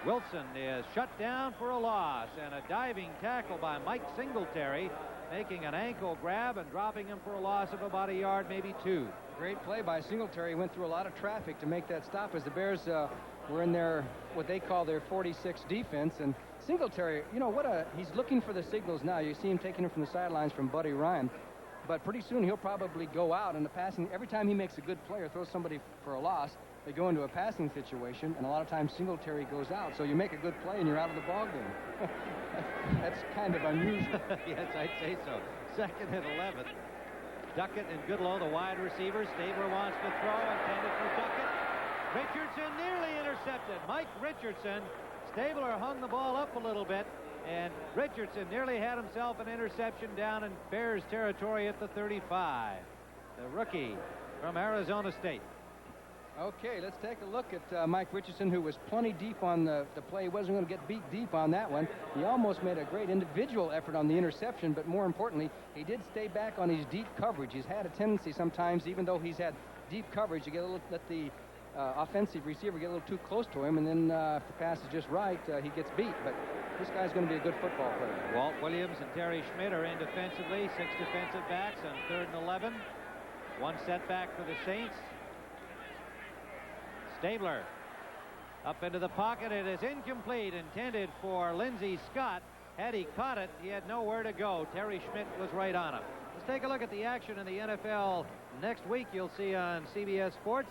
Wilson is shut down for a loss, and a diving tackle by Mike Singletary, making an ankle grab and dropping him for a loss of about a yard, maybe 2. Great play by Singletary. Went through a lot of traffic to make that stop as the Bears were in their, what they call their 46 defense. And Singletary, you know, he's looking for the signals now. You see him taking him from the sidelines from Buddy Ryan. But pretty soon he'll probably go out in the passing. Every time he makes a good play or throws somebody for a loss, they go into a passing situation, and a lot of times Singletary goes out. So you make a good play and you're out of the ball game. That's kind of unusual. Yes, I'd say so. Second and 11. Duckett and Goodlow, the wide receivers. Stabler wants to throw, intended for Duckett. Richardson nearly intercepted. Mike Richardson. Stabler hung the ball up a little bit, and Richardson nearly had himself an interception down in Bears territory at the 35. The rookie from Arizona State. Okay, let's take a look at Mike Richardson, who was plenty deep on the play. He wasn't going to get beat deep on that one. He almost made a great individual effort on the interception, but more importantly, he did stay back on his deep coverage. He's had a tendency sometimes, even though he's had deep coverage, to get a little, let the offensive receiver get a little too close to him, and then if the pass is just right, he gets beat. But this guy's going to be a good football player. Walt Williams and Terry Schmidt are in defensively. 6 defensive backs on 3rd and 11. One setback for the Saints. Stabler up into the pocket. It is incomplete, intended for Lindsey Scott. Had he caught it, he had nowhere to go. Terry Schmidt was right on him. Let's take a look at the action in the NFL next week. You'll see on CBS Sports.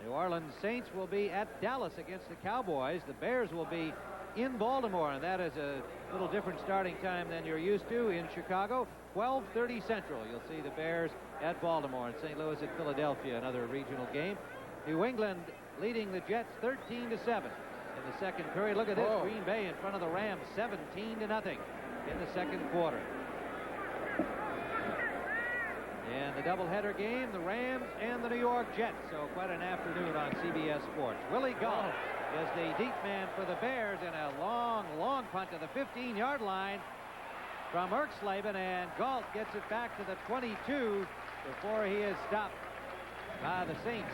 New Orleans Saints will be at Dallas against the Cowboys. The Bears will be in Baltimore, and that is a little different starting time than you're used to in Chicago. 12:30 Central. You'll see the Bears at Baltimore, and St. Louis at Philadelphia, another regional game. New England leading the Jets 13-7 in the second period. Look at this. Whoa. Green Bay in front of the Rams 17-0 in the second quarter. And the doubleheader game, the Rams and the New York Jets. So quite an afternoon on CBS Sports. Willie Galt is the deep man for the Bears, in a long, long punt to the 15-yard line from Erxleben, and Galt gets it back to the 22 before he is stopped by the Saints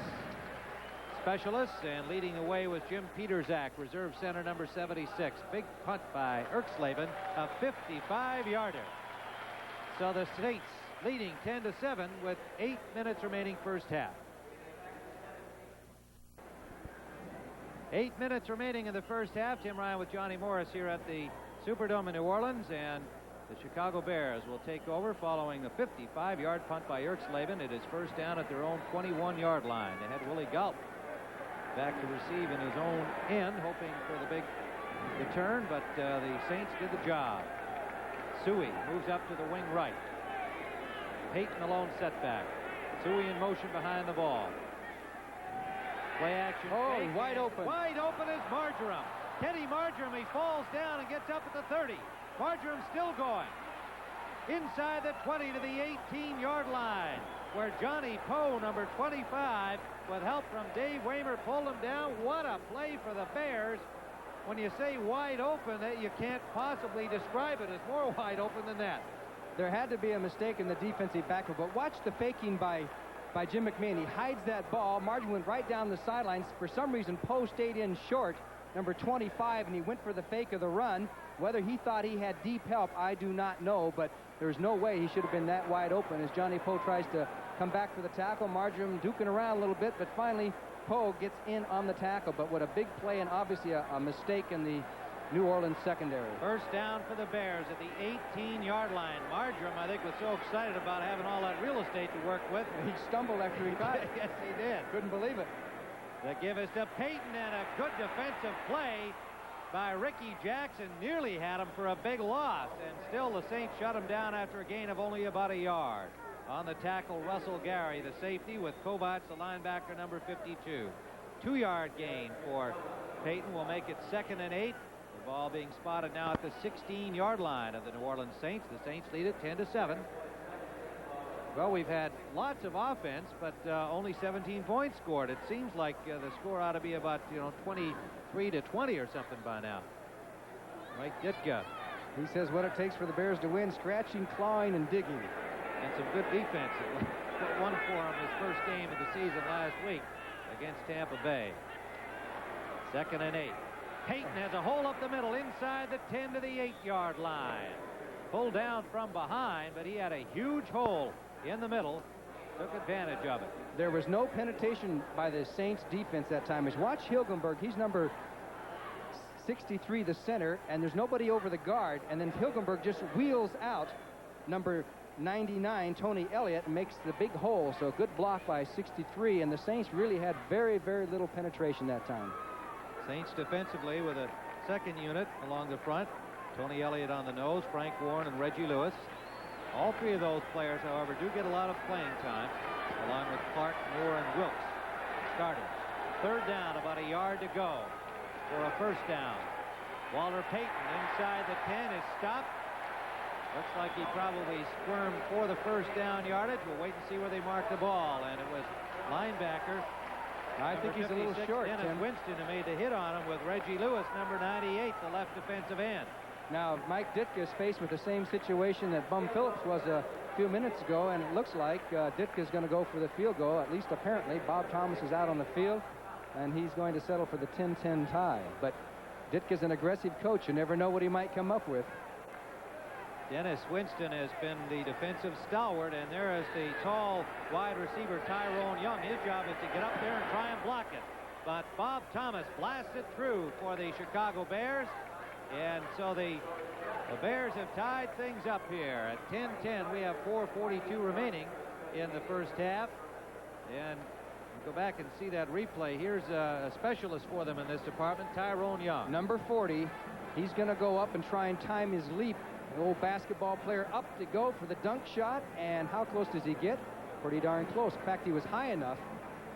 specialists. And leading the way was Jim Peterzak, reserve center number 76. Big punt by Erxleben, a 55-yarder. So the Saints leading 10-7 with 8 minutes remaining first half. 8 minutes remaining in the first half. Tim Ryan with Johnny Morris here at the Superdome in New Orleans, and the Chicago Bears will take over following the 55-yard punt by Erxleben. It is first down at their own 21-yard line. They had Willie Galt back to receive in his own end, hoping for the big return, but the Saints did the job. Suey moves up to the wing right. Peyton alone setback. Suey in motion behind the ball. Play action. Oh, fake, wide and open. Wide open is Marjoram. Kenny Marjoram, he falls down and gets up at the 30. Marjoram still going. Inside the 20 to the 18-yard line, where Johnny Poe, number 25, with help from Dave Waymer, pulled him down. What a play for the Bears. When you say wide open, that you can't possibly describe it as more wide open than that. There had to be a mistake in the defensive backfield, but watch the faking by Jim McMahon. He hides that ball. Marjoram went right down the sidelines. For some reason, Poe stayed in short, number 25, and he went for the fake of the run. Whether he thought he had deep help, I do not know, but there's no way he should have been that wide open as Johnny Poe tries to come back for the tackle. Marjoram duking around a little bit, but finally Poe gets in on the tackle. But what a big play, and obviously a mistake in the New Orleans secondary. First down for the Bears at the 18-yard line. Marjoram, I think, was so excited about having all that real estate to work with. He stumbled after he got it. Yes, he did. Couldn't believe it. They give us to Payton, and a good defensive play by Ricky Jackson. Nearly had him for a big loss, and still the Saints shut him down after a gain of only about a yard. On the tackle, Russell Gary, the safety, with Kovacs, the linebacker, number 52. 2-yard gain for Payton will make it 2nd and 8. The ball being spotted now at the 16-yard line of the New Orleans Saints. The Saints lead it 10-7. Well, we've had lots of offense, but only 17 points scored. It seems like the score ought to be about 23-20 or something by now. Mike Ditka. He says what it takes for the Bears to win: scratching, clawing, and digging. And some good defense. It won for him his first game of the season last week against Tampa Bay. 2nd and 8. Payton has a hole up the middle inside the 10 to the 8-yard line. Pulled down from behind, but he had a huge hole in the middle. Took advantage of it. There was no penetration by the Saints defense that time. As watch Hilgenberg, he's number 63, the center, and there's nobody over the guard, and then Hilgenberg just wheels out number 99, Tony Elliott, and makes the big hole. So a good block by 63, and the Saints really had very, very little penetration that time. Saints defensively with a second unit along the front. Tony Elliott on the nose, Frank Warren and Reggie Lewis. All three of those players, however, do get a lot of playing time, along with Clark, Moore, and Wilkes. Starting. 3rd down, about a yard to go for a first down. Walter Payton inside the 10 is stopped. Looks like he probably squirmed for the first down yardage. We'll wait and see where they mark the ball. And it was linebacker, I think he's a little short, Dennis Tim. Winston, who made the hit on him with Reggie Lewis, number 98, the left defensive end. Now, Mike Ditka is faced with the same situation that Bum Phillips was a few minutes ago, and it looks like Ditka is going to go for the field goal, at least apparently. Bob Thomas is out on the field, and he's going to settle for the 10-10 tie. But Ditka's an aggressive coach. You never know what he might come up with. Dennis Winston has been the defensive stalwart, and there is the tall wide receiver Tyrone Young. His job is to get up there and try and block it. But Bob Thomas blasts it through for the Chicago Bears. And so the Bears have tied things up here at 10-10. We have 4:42 remaining in the first half. And go back and see that replay. Here's a specialist for them in this department, Tyrone Young. Number 40, he's going to go up and try and time his leap. The old basketball player up to go for the dunk shot, and how close does he get? Pretty darn close. In fact, he was high enough,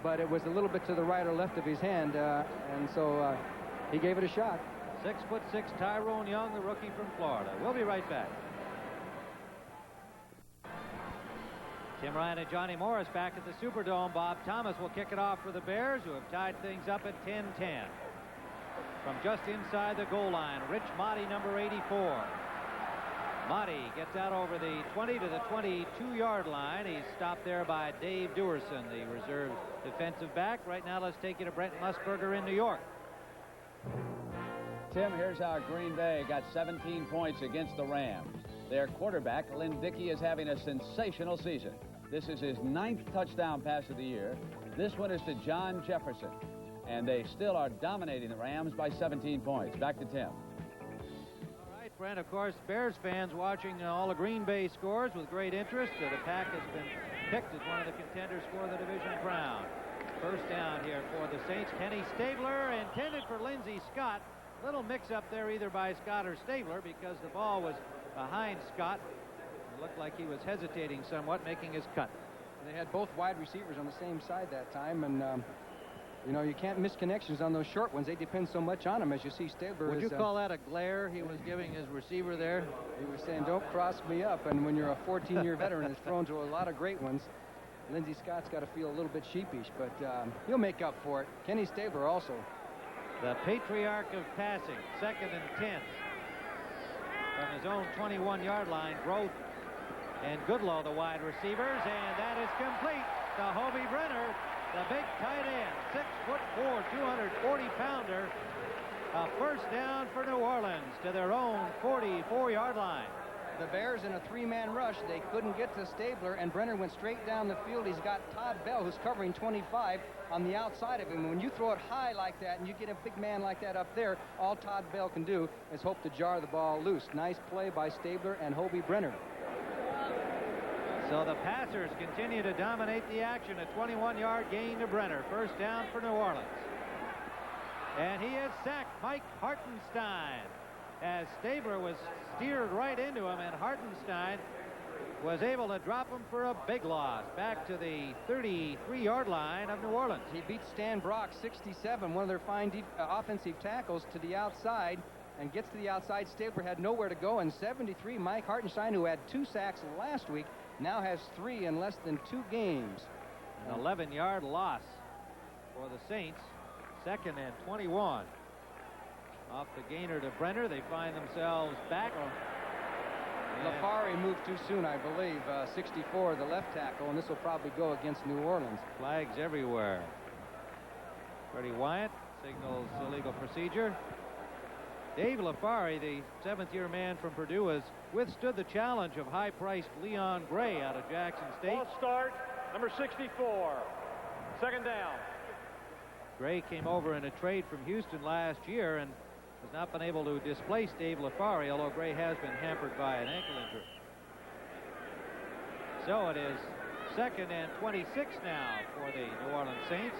but it was a little bit to the right or left of his hand, and so he gave it a shot. 6'6" Tyrone Young, the rookie from Florida. We'll be right back. Tim Ryan and Johnny Morris back at the Superdome. Bob Thomas will kick it off for the Bears, who have tied things up at 10-10. From just inside the goal line, Rich Motti, number 84. Motti gets out over the 20 to the 22-yard line. He's stopped there by Dave Duerson, the reserve defensive back. Right now, let's take you to Brent Musburger in New York. Tim, here's how Green Bay got 17 points against the Rams. Their quarterback, Lynn Dickey, is having a sensational season. This is his 9th touchdown pass of the year. This one is to John Jefferson. And they still are dominating the Rams by 17 points. Back to Tim. Brent, of course, Bears fans watching all the Green Bay scores with great interest. The Pack has been picked as one of the contenders for the division crown. First down here for the Saints. Kenny Stabler intended for Lindsey Scott. Little mix-up there either by Scott or Stabler because the ball was behind Scott. It looked like he was hesitating somewhat, making his cut. They had both wide receivers on the same side that time, and You know, you can't miss connections on those short ones. They depend so much on them, as you see Stabler. Would you call that a glare he was giving his receiver there? He was saying, don't cross me up. And when you're a 14-year veteran that's thrown to a lot of great ones, Lindsey Scott's got to feel a little bit sheepish, but he'll make up for it. Kenny Stabler also. The patriarch of passing, 2nd and 10. From his own 21-yard line, Groth and Goodlow, the wide receivers, and that is complete to Hobie Brenner, the big tight end, 6'4", 240-pounder. A first down for New Orleans to their own 44-yard line. The Bears in a 3-man rush. They couldn't get to Stabler, and Brenner went straight down the field. He's got Todd Bell, who's covering 25 on the outside of him. When you throw it high like that and you get a big man like that up there, all Todd Bell can do is hope to jar the ball loose. Nice play by Stabler and Hobie Brenner. So the passers continue to dominate the action. A 21-yard gain to Brenner. First down for New Orleans. And he has sacked Mike Hartenstein as Stabler was steered right into him, and Hartenstein was able to drop him for a big loss back to the 33-yard line of New Orleans. He beat Stan Brock, 67, one of their fine offensive tackles, to the outside, and gets to the outside. Stabler had nowhere to go, and 73, Mike Hartenstein, who had 2 sacks last week, now has 3 in less than 2 games. An 11-yard loss for the Saints. 2nd and 21. Off the gainer to Brenner. They find themselves back. Lafari moved too soon, I believe. 64, the left tackle, and this will probably go against New Orleans. Flags everywhere. Freddie Wyatt signals illegal procedure. Dave Lafari, the 7th-year man from Purdue, has withstood the challenge of high-priced Leon Gray out of Jackson State. Ball start, number 64. 2nd down. Gray came over in a trade from Houston last year and has not been able to displace Dave Lafari, although Gray has been hampered by an ankle injury. So it is 2nd and 26 now for the New Orleans Saints.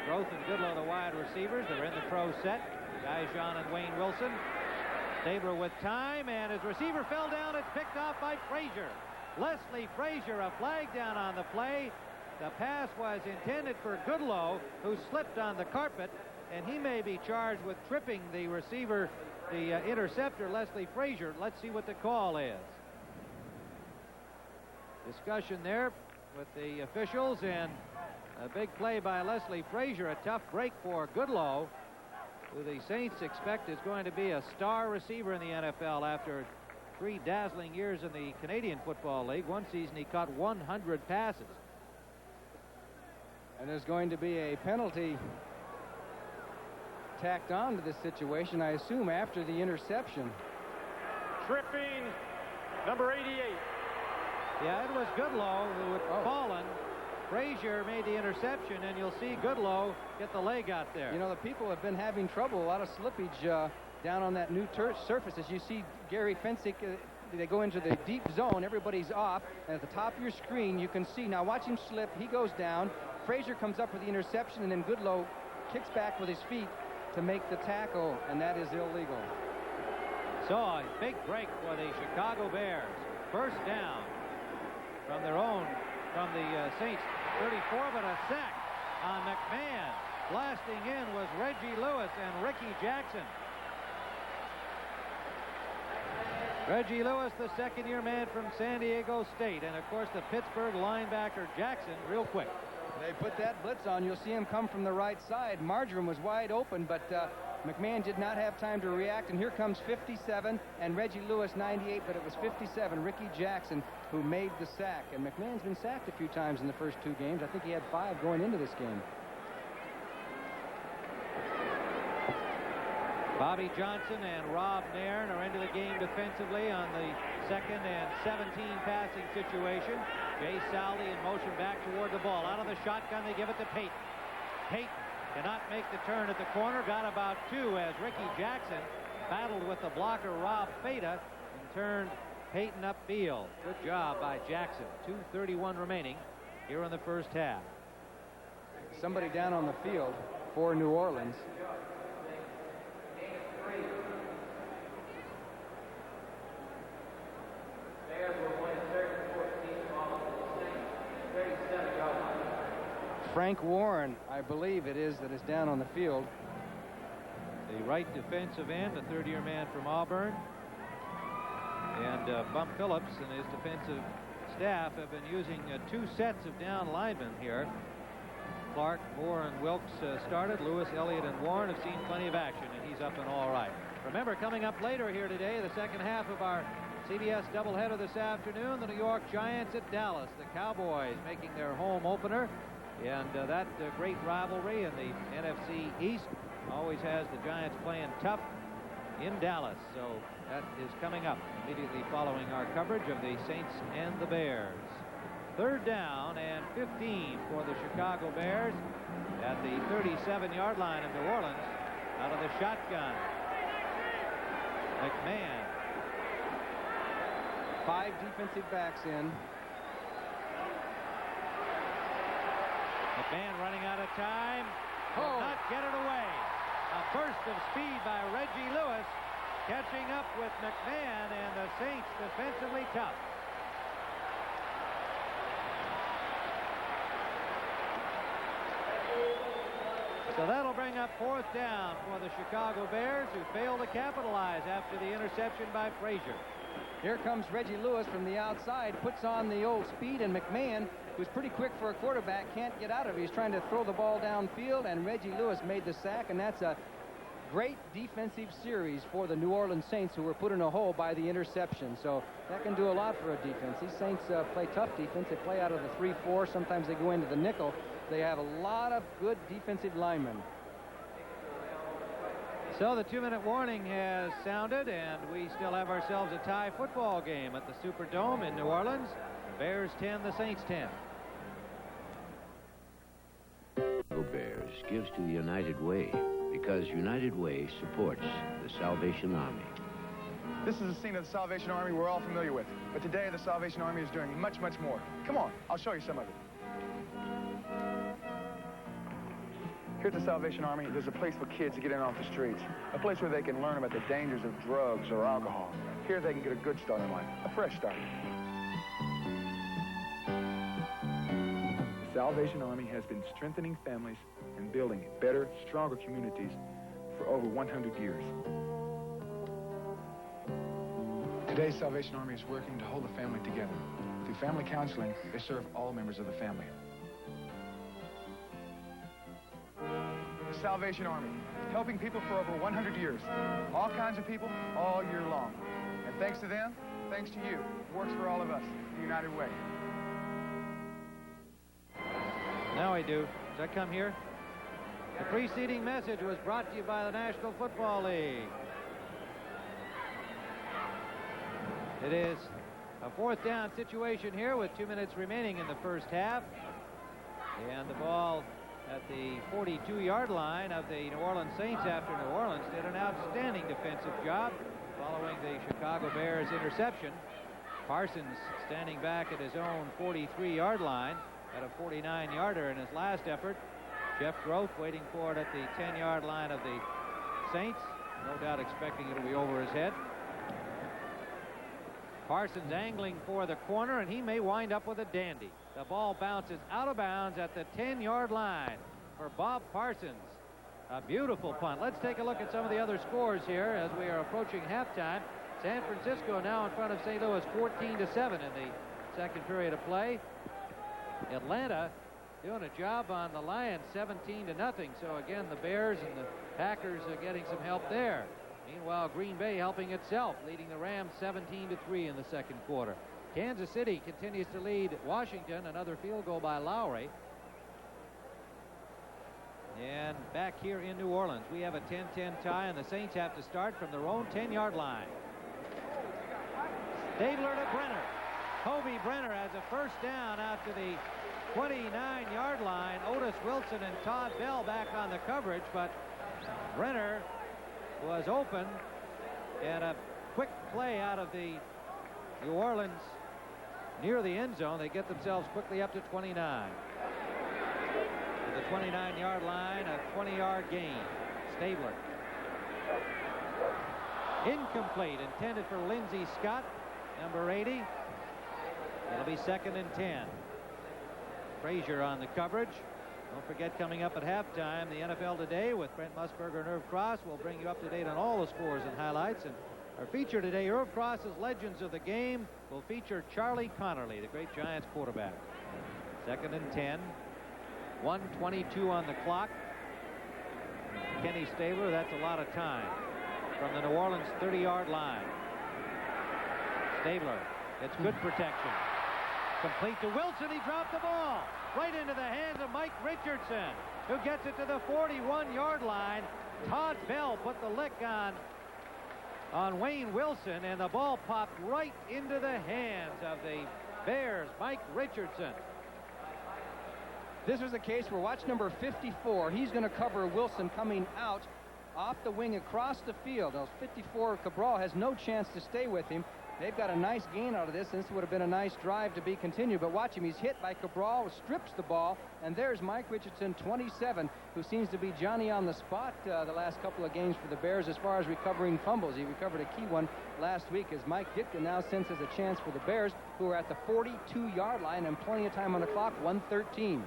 Groth and Goodlow, the wide receivers. They're in the pro set. Guijon and Wayne Wilson. Stabler with time, and his receiver fell down. It's picked off by Frazier. Leslie Frazier, a flag down on the play. The pass was intended for Goodlow, who slipped on the carpet, and he may be charged with tripping the receiver, the interceptor, Leslie Frazier. Let's see what the call is. Discussion there with the officials, and a big play by Leslie Frazier. A tough break for Goodlow, who the Saints expect is going to be a star receiver in the NFL after 3 dazzling years in the Canadian Football League. One season he caught 100 passes. And there's going to be a penalty tacked on to this situation, I assume, after the interception. Tripping, number 88. Yeah, it was Goodlow who had fallen. Frazier made the interception, and you'll see Goodlow get the leg out there. You know, the people have been having trouble, a lot of slippage down on that new surface. As you see Gary Fensick, they go into the deep zone, everybody's off, and at the top of your screen you can see, now watch him slip, he goes down, Frazier comes up with the interception, and then Goodlow kicks back with his feet to make the tackle, and that is illegal. So a big break for the Chicago Bears. First down from their own, from the Saints 34, but a sack on McMahon. Blasting in was Reggie Lewis and Ricky Jackson. Reggie Lewis, the 2nd-year man from San Diego State, and of course the Pittsburgh linebacker Jackson, real quick. They put that blitz on. You'll see him come from the right side. Marjoram was wide open, but McMahon did not have time to react, and here comes 57 and Reggie Lewis 98, but it was 57, Ricky Jackson, who made the sack. And McMahon's been sacked a few times in the first 2 games. I think he had 5 going into this game. Bobby Johnson and Rob Nairn are into the game defensively on the 2nd and 17 passing situation. Jay Sowley in motion back toward the ball. Out of the shotgun, they give it to Payton. Payton cannot make the turn at the corner. Got about 2 as Ricky Jackson battled with the blocker Rob Fata and turned Payton upfield. Good job by Jackson. 2:31 remaining here in the first half. Somebody down on the field for New Orleans. Frank Warren, I believe it is, that is down on the field. The right defensive end, a third-year man from Auburn. And Bump Phillips and his defensive staff have been using 2 sets of down linemen here. Clark, Moore, and Wilkes started. Lewis, Elliott, and Warren have seen plenty of action, and he's up and all right. Remember, coming up later here today, the second half of our CBS doubleheader this afternoon, the New York Giants at Dallas. The Cowboys making their home opener. And that great rivalry in the NFC East always has the Giants playing tough in Dallas. So that is coming up immediately following our coverage of the Saints and the Bears. Third down and 15 for the Chicago Bears at the 37-yard line of New Orleans out of the shotgun. McMahon. 5 defensive backs in. McMahon running out of time. Will not get it away. A burst of speed by Reggie Lewis, catching up with McMahon, and the Saints defensively tough. So that'll bring up 4th down for the Chicago Bears, who failed to capitalize after the interception by Frazier. Here comes Reggie Lewis from the outside, puts on the old speed, and McMahon, who's pretty quick for a quarterback, can't get out of it. He's trying to throw the ball downfield, and Reggie Lewis made the sack, and that's a great defensive series for the New Orleans Saints, who were put in a hole by the interception. So that can do a lot for a defense. These Saints play tough defense. They play out of the 3-4. Sometimes they go into the nickel. They have a lot of good defensive linemen. So the 2-minute warning has sounded, and we still have ourselves a tie football game at the Superdome in New Orleans. Bears 10, the Saints 10. Bears gives to the United Way because United Way supports the Salvation Army. This is the scene of the Salvation Army we're all familiar with. But today, the Salvation Army is doing much, much more. Come on, I'll show you some of it. Here at the Salvation Army, there's a place for kids to get in off the streets. A place where they can learn about the dangers of drugs or alcohol. Here they can get a good start in life, a fresh start. The Salvation Army has been strengthening families and building better, stronger communities for over 100 years. Today, Salvation Army is working to hold the family together. Through family counseling, they serve all members of the family. The Salvation Army, helping people for over 100 years. All kinds of people, all year long. And thanks to them, thanks to you, it works for all of us, the United Way. Now I do. Does that come here? The preceding message was brought to you by the National Football League. It is a 4th down situation here with 2 minutes remaining in the first half. And the ball at the 42-yard line of the New Orleans Saints after New Orleans did an outstanding defensive job following the Chicago Bears interception. Parsons standing back at his own 43-yard line at a 49-yarder in his last effort. Jeff Groth waiting for it at the 10-yard line of the Saints, no doubt expecting it'll be over his head. Parsons angling for the corner, and he may wind up with a dandy. The ball bounces out of bounds at the 10-yard line for Bob Parsons. A beautiful punt. Let's take a look at some of the other scores here as we are approaching halftime. San Francisco now in front of St. Louis 14-7 in the second period of play. Atlanta doing a job on the Lions 17-0. So again, the Bears and the Packers are getting some help there. Meanwhile, Green Bay helping itself, leading the Rams 17-3 in the second quarter. Kansas City continues to lead Washington. Another field goal by Lowry. And back here in New Orleans, we have a 10-10 tie, and the Saints have to start from their own 10-yard line. Stabler to Brenner. Kobe Brenner has a first down out to the 29-yard line. Otis Wilson and Todd Bell back on the coverage, but Brenner was open, and a quick play out of the New Orleans near the end zone. They get themselves quickly up to 29. To the 29-yard line, a 20-yard gain. Stabler. Incomplete, intended for Lindsey Scott, number 80. It'll be 2nd and 10. Frazier on the coverage. Don't forget, coming up at halftime, the NFL Today with Brent Musburger and Irv Cross will bring you up to date on all the scores and highlights. And our feature today, Irv Cross's Legends of the Game, will feature Charlie Connerly, the great Giants quarterback. 2nd and 10. 1:22 on the clock. Kenny Stabler, that's a lot of time. From the New Orleans 30-yard line. Stabler gets good protection. Complete to Wilson. He dropped the ball right into the hands of Mike Richardson, who gets it to the 41-yard line. Todd Bell put the lick on Wayne Wilson, and the ball popped right into the hands of the Bears' Mike Richardson. This was a case where, watch number 54. He's going to cover Wilson coming out off the wing across the field. Now, 54, Cabral has no chance to stay with him. They've got a nice gain out of this, and this would have been a nice drive to be continued. But watch him. He's hit by Cabral, strips the ball, and there's Mike Richardson, 27, who seems to be Johnny on the spot the last couple of games for the Bears as far as recovering fumbles. He recovered a key one last week as Mike Ditka now senses a chance for the Bears, who are at the 42-yard line and plenty of time on the clock, 1:13.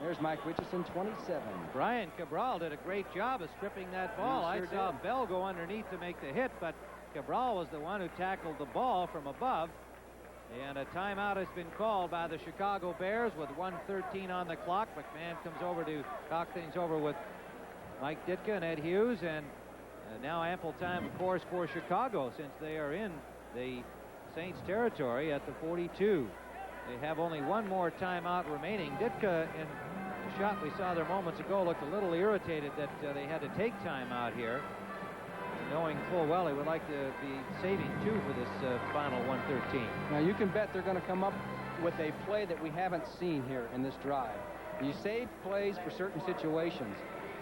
There's Mike Richardson, 27. Brian Cabral did a great job of stripping that ball. I saw Bell go underneath to make the hit, but Cabral was the one who tackled the ball from above. And a timeout has been called by the Chicago Bears with 1:13 on the clock. McMahon comes over to talk things over with Mike Ditka and Ed Hughes. And now ample time, of course, for Chicago since they are in the Saints territory at the 42. They have only one more timeout remaining. Ditka, in the shot we saw there moments ago, looked a little irritated that they had to take time out here, knowing full well he would like to be saving 2 for this final 1:13. Now, you can bet they're going to come up with a play that we haven't seen here in this drive. You save plays for certain situations,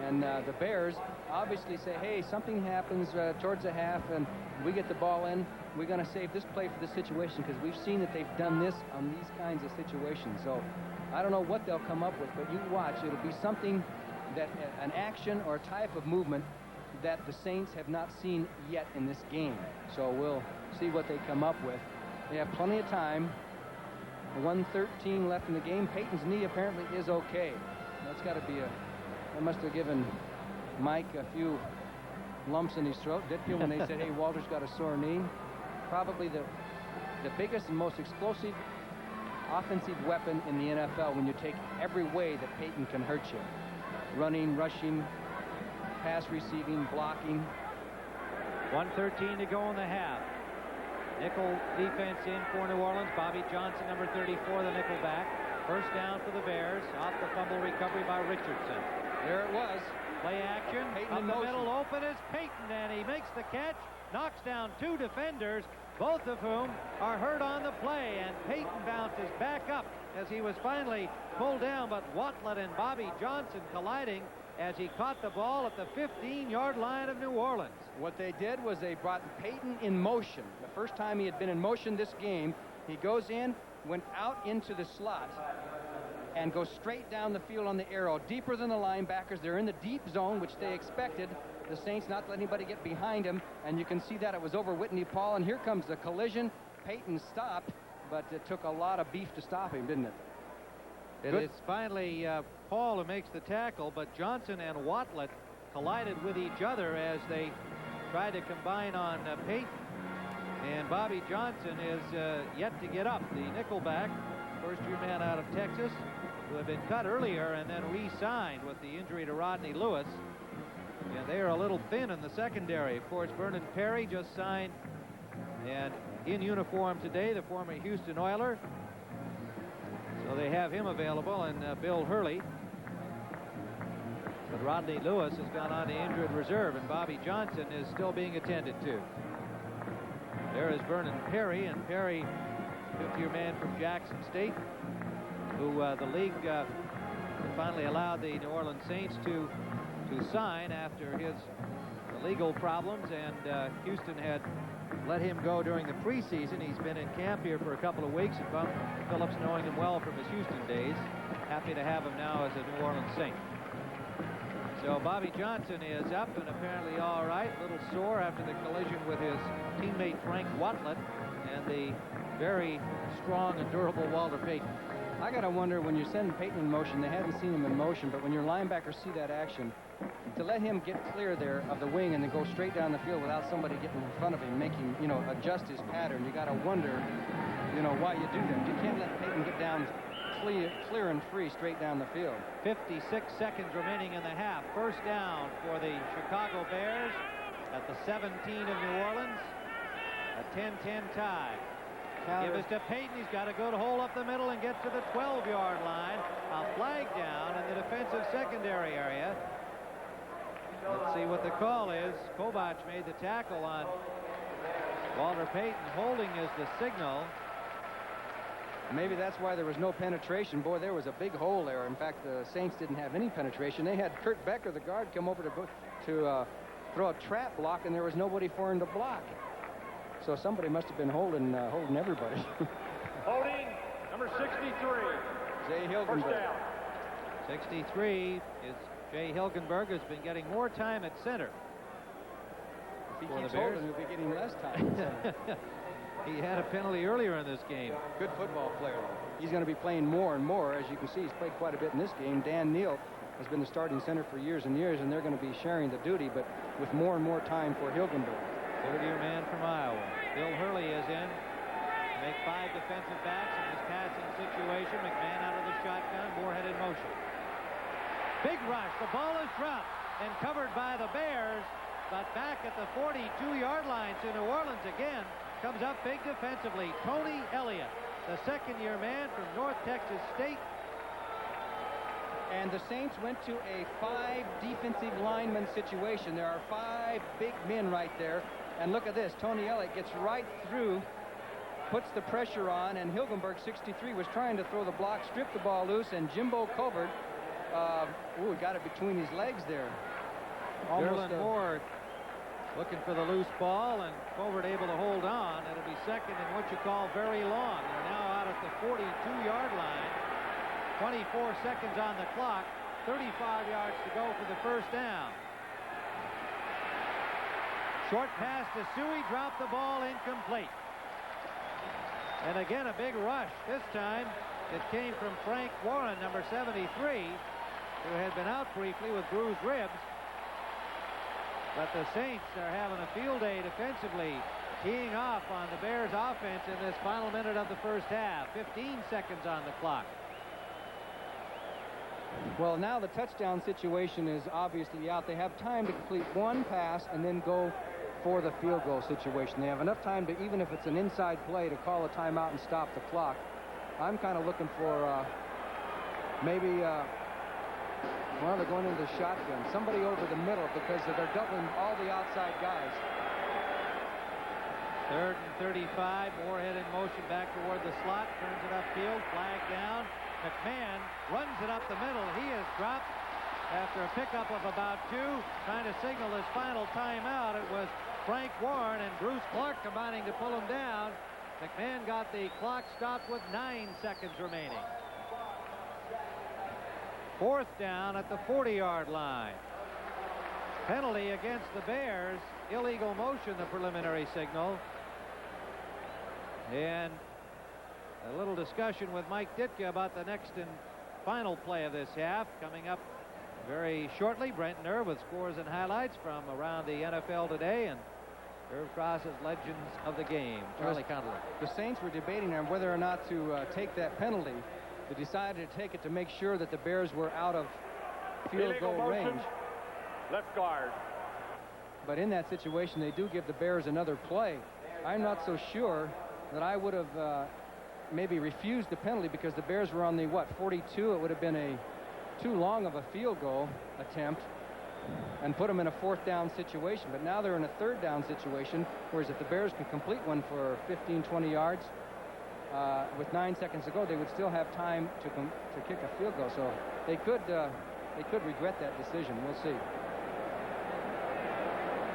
and the Bears obviously say, hey, something happens towards the half and we get the ball in, we're going to save this play for this situation, because we've seen that they've done this on these kinds of situations. So I don't know what they'll come up with, but you watch. It'll be something that an action or a type of movement that the Saints have not seen yet in this game. So we'll see what they come up with. They have plenty of time. 1:13 left in the game. Peyton's knee apparently is okay. That's got to be that must have given Mike a few lumps in his throat. Did feel when they said, hey, Walter's got a sore knee. Probably the biggest and most explosive offensive weapon in the NFL when you take every way that Peyton can hurt you. Running, rushing, pass receiving, blocking. 1:13 to go in the half. Nickel defense in for New Orleans. Bobby Johnson, number 34, the nickel back. First down for the Bears. Off the fumble recovery by Richardson. There it was. Play action. Peyton Up in the motion. middle, open is Peyton, and he makes the catch. Knocks down 2 defenders, both of whom are hurt on the play. And Peyton bounces back up as he was finally pulled down. But Watlet and Bobby Johnson colliding as he caught the ball at the 15-yard line of New Orleans. What they did was they brought Peyton in motion. The first time he had been in motion this game, he goes in, went out into the slot, and goes straight down the field on the arrow, deeper than the linebackers. They're in the deep zone, which they expected. The Saints not to let anybody get behind him, and you can see that it was over Whitney Paul, and here comes the collision. Peyton stopped, but it took a lot of beef to stop him, didn't it? It is finally Paul who makes the tackle, but Johnson and Watlet collided with each other as they tried to combine on Peyton. And Bobby Johnson is yet to get up. The nickelback, first-year man out of Texas, who had been cut earlier and then re-signed with the injury to Rodney Lewis. And they are a little thin in the secondary. Of course, Vernon Perry just signed and in uniform today, the former Houston Oiler. So they have him available, and Bill Hurley. But Rodney Lewis has gone on to injured reserve, and Bobby Johnson is still being attended to. There is Vernon Perry, and Perry, fifth-year man from Jackson State, who the league finally allowed the New Orleans Saints to sign after his legal problems, and Houston had let him go during the preseason. He's been in camp here for a couple of weeks, and Bunk Phillips, knowing him well from his Houston days, happy to have him now as a New Orleans Saint. So Bobby Johnson is up and apparently all right, a little sore after the collision with his teammate Frank Watlet and the very strong and durable Walter Payton. I got to wonder, when you send Peyton in motion, they haven't seen him in motion, but when your linebackers see that action, to let him get clear there of the wing and then go straight down the field without somebody getting in front of him, making, adjust his pattern, you got to wonder, why you do that. You can't let Peyton get down clear and free straight down the field. 56 seconds remaining in the half. First down for the Chicago Bears at the 17 of New Orleans. A 10-10 tie. Give it to Peyton. He's got to go to hole up the middle and get to the 12-yard line. A flag down in the defensive secondary area. Let's see what the call is. Kobach made the tackle on Walter Payton. Holding is the signal. Maybe that's why there was no penetration. Boy, there was a big hole there. In fact, the Saints didn't have any penetration. They had Kurt Becker, the guard, come over to throw a trap block, and there was nobody for him to block. So somebody must have been holding everybody. Holding number 63. Jay First Hilgenberg. down. 63 is Jay Hilgenberg, who's been getting more time at center. If he For the keeps Bears. holding, he'll be getting less time. He had a penalty earlier in this game. Good football player. He's going to be playing more and more. As you can see, he's played quite a bit in this game. Dan Neal has been the starting center for years and years, and they're going to be sharing the duty, but with more and more time for Hilgenberg. Third-year man from Iowa. Bill Hurley is in to make 5 defensive backs in this passing situation. McMahon out of the shotgun. Moorhead in motion. Big rush. The ball is dropped and covered by the Bears, but back at the 42-yard line to New Orleans again. Comes up big defensively. Tony Elliott, the second-year man from North Texas State. And the Saints went to a 5 defensive lineman situation. There are 5 big men right there. And look at this. Tony Elliott gets right through, puts the pressure on, and Hilgenberg, 63, was trying to throw the block, strip the ball loose, and Jimbo Covert, got it between his legs there. Gerlin Moore looking for the loose ball, and Covert able to hold on. It'll be second and what you call very long. They're now out at the 42-yard line. 24 seconds on the clock. 35 yards to go for the first down. Short pass to Suey, dropped the ball, incomplete. And again, a big rush. This time, it came from Frank Warren, number 73, who had been out briefly with bruised ribs. But the Saints are having a field day defensively, teeing off on the Bears offense in this final minute of the first half. 15 seconds on the clock. Well, now the touchdown situation is obviously out. They have time to complete one pass and then go for the field goal situation. They have enough time to, even if it's an inside play, to call a timeout and stop the clock. I'm kind of looking for maybe they're going into the shotgun. Somebody over the middle, because they're doubling all the outside guys. Third and 35. Moorhead in motion back toward the slot. Turns it upfield. Flag down. McMahon runs it up the middle. He is dropped after a pickup of about 2. Trying to signal his final timeout. It was Frank Warren and Bruce Clark combining to pull him down. McMahon got the clock stopped with 9 seconds remaining. Fourth down at the 40-yard line. Penalty against the Bears. Illegal motion, the preliminary signal. And a little discussion with Mike Ditka about the next and final play of this half. Coming up very shortly, Brent Nerve with scores and highlights from around the NFL today, and Irv Cross's Legends of the Game. Charlie Condley. The Saints were debating on whether or not to take that penalty. They decided to take it to make sure that the Bears were out of field Illegal goal motion, range. left guard. But in that situation, they do give the Bears another play. I'm not so sure that I would have maybe refused the penalty, because the Bears were on the, 42? It would have been too long of a field goal attempt and put them in a fourth down situation. But now they're in a third down situation, whereas if the Bears can complete one for 15, 20 yards, with 9 seconds to go, they would still have time to kick a field goal. So they could regret that decision. We'll see.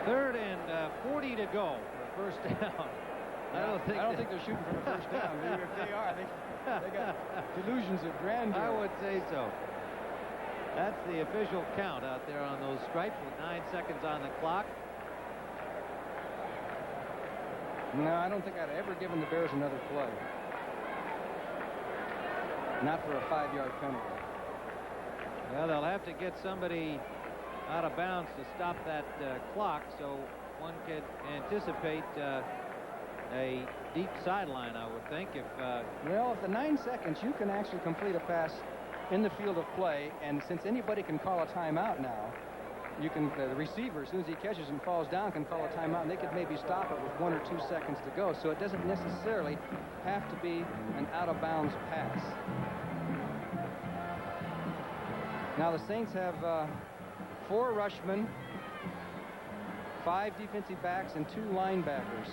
Third and 40 to go for first down. I don't think they're shooting for the first down. Maybe if they are, they got delusions of grandeur. I would say so. That's the official count out there on those stripes with 9 seconds on the clock. No, I don't think I'd ever given the Bears another play. not for a 5-yard penalty. Well, they'll have to get somebody out of bounds to stop that clock, so one could anticipate a deep sideline, I would think. Well, at the 9 seconds, you can actually complete a pass in the field of play, and since anybody can call a timeout now, you can, the receiver, as soon as he catches and falls down, can call a timeout, and they could maybe stop it with 1 or 2 seconds to go. So it doesn't necessarily have to be an out-of-bounds pass. Now the Saints have 4 rushmen, 5 defensive backs, and 2 linebackers.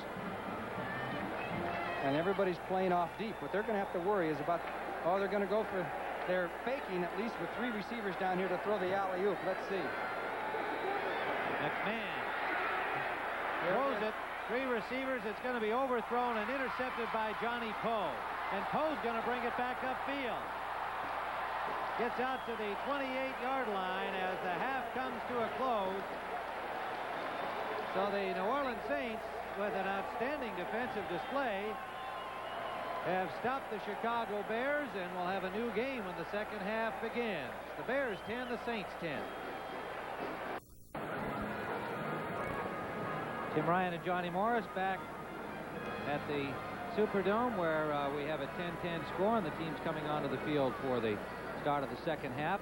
And everybody's playing off deep. What they're going to have to worry is about, they're going to go for, they're faking at least with 3 receivers down here to throw the alley-oop. Let's see. McMahon throws it. 3 receivers. It's going to be overthrown and intercepted by Johnny Poe. And Poe's going to bring it back upfield. Gets out to the 28-yard line as the half comes to a close. So the New Orleans Saints, with an outstanding defensive display, have stopped the Chicago Bears and will have a new game when the second half begins. The Bears 10, the Saints 10. Tim Ryan and Johnny Morris back at the Superdome, where we have a 10-10 score, and the team's coming onto the field for the start of the second half.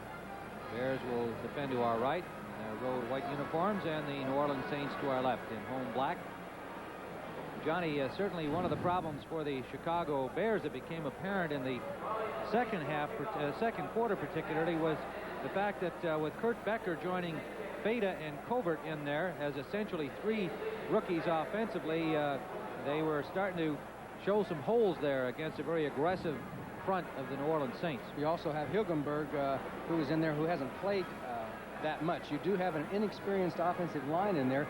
Bears will defend to our right in their road white uniforms, and the New Orleans Saints to our left in home black. Johnny, certainly one of the problems for the Chicago Bears that became apparent in the second quarter particularly, was the fact that with Kurt Becker joining Feta and Covert in there as essentially 3 rookies offensively, they were starting to show some holes there against a very aggressive front of the New Orleans Saints. You also have Hilgenberg, who is in there, who hasn't played that much. You do have an inexperienced offensive line in there,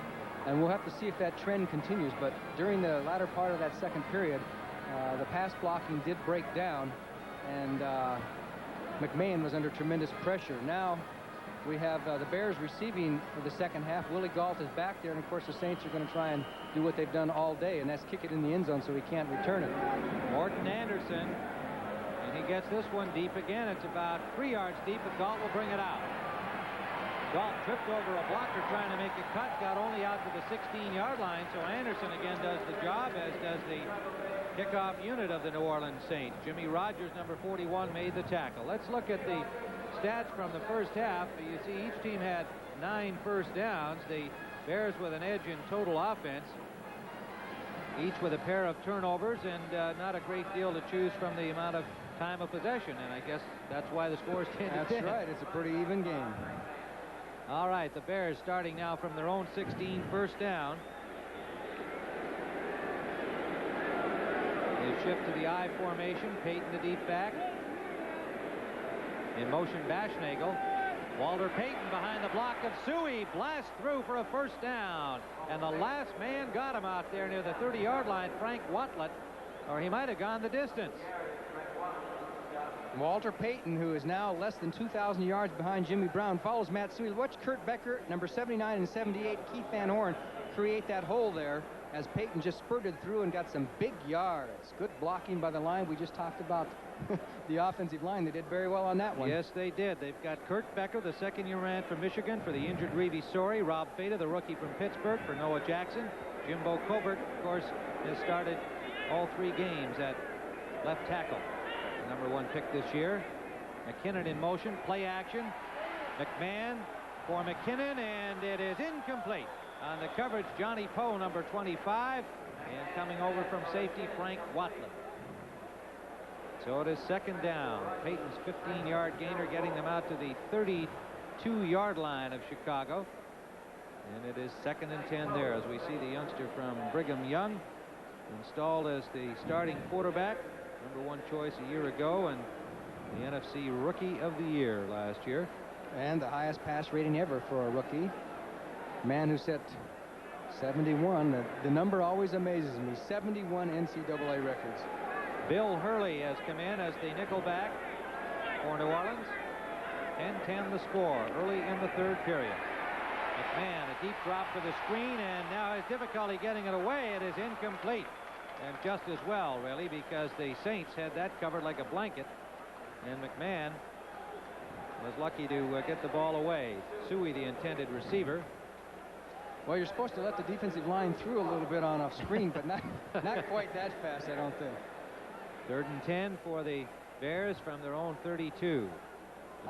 and we'll have to see if that trend continues. But during the latter part of that second period, the pass blocking did break down, and McMahon was under tremendous pressure. Now we have the Bears receiving for the second half. Willie Gault is back there, and of course the Saints are going to try and do what they've done all day, and that's kick it in the end zone so he can't return it. Morton Anderson, and he gets this one deep again. It's about 3 yards deep, but Gault will bring it out. Gault tripped over a blocker trying to make a cut, got only out to the 16-yard line, so Anderson again does the job, as does the kickoff unit of the New Orleans Saints. Jimmy Rogers, number 41, made the tackle. Let's look at the stats from the first half. You see each team had 9 first downs. The Bears with an edge in total offense, each with a pair of turnovers, and not a great deal to choose from the amount of time of possession, and I guess that's why the score is 10-10. That's right. It's a pretty even game. All right, the Bears starting now from their own 16, first down. They shift to the I formation. Peyton the deep back. In motion, Baschnagel. Walter Payton behind the block of Suey. Blast through for a first down. And the last man got him out there near the 30-yard line, Frank Watlet, or he might have gone the distance. Walter Payton, who is now less than 2,000 yards behind Jimmy Brown, follows Matt Suey. Watch Kurt Becker, number 79 and 78, Keith Van Horn, create that hole there as Payton just spurted through and got some big yards. Good blocking by the line. We just talked about the offensive line. They did very well on that one. Yes, they did. They've got Kurt Becker, the second-year man from Michigan, for the injured Reeve Sori. Rob Feta, the rookie from Pittsburgh, for Noah Jackson. Jimbo Covert, of course, has started all 3 games at left tackle. Number 1 pick this year. McKinnon in motion, play action. McMahon for McKinnon, and it is incomplete. On the coverage, Johnny Poe, number 25, and coming over from safety, Frank Watlet. So it is second down. Peyton's 15-yard gainer getting them out to the 32-yard line of Chicago. And it is 2nd and 10 there, as we see the youngster from Brigham Young installed as the starting quarterback. Number 1 choice a year ago, and the NFC Rookie of the Year last year. And the highest pass rating ever for a rookie. Man who set 71. The number always amazes me. 71 NCAA records. Bill Hurley has come in as the nickelback for New Orleans. 10-10 the score early in the 3rd period. McMahon, a deep drop for the screen, and now has difficulty getting it away. It is incomplete. And just as well, really, because the Saints had that covered like a blanket. and McMahon was lucky to get the ball away. Suey, the intended receiver. Well, you're supposed to let the defensive line through a little bit on a screen, but not quite that fast, I don't think. 3rd and 10 for the Bears from their own 32.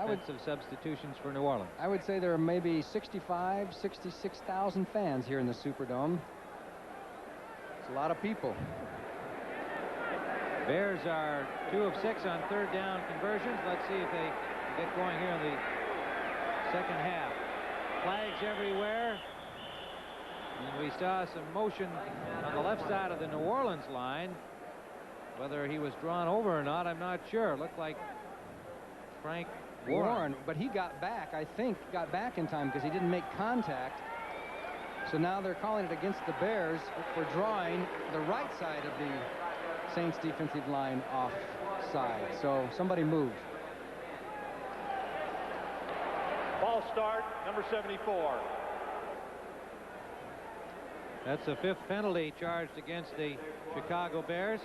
Defensive substitutions for New Orleans. I would say there are maybe 65, 66,000 fans here in the Superdome. It's a lot of people. Bears are 2 of 6 on 3rd down conversions. Let's see if they get going here in the second half. Flags everywhere. And we saw some motion on the left side of the New Orleans line. Whether he was drawn over or not, I'm not sure. It looked like Frank Warren, but he got back, I think, got back in time because he didn't make contact. So now they're calling it against the Bears for drawing the right side of the Saints defensive line offside. So somebody moved. Ball start, number 74. That's the 5th penalty charged against the Chicago Bears.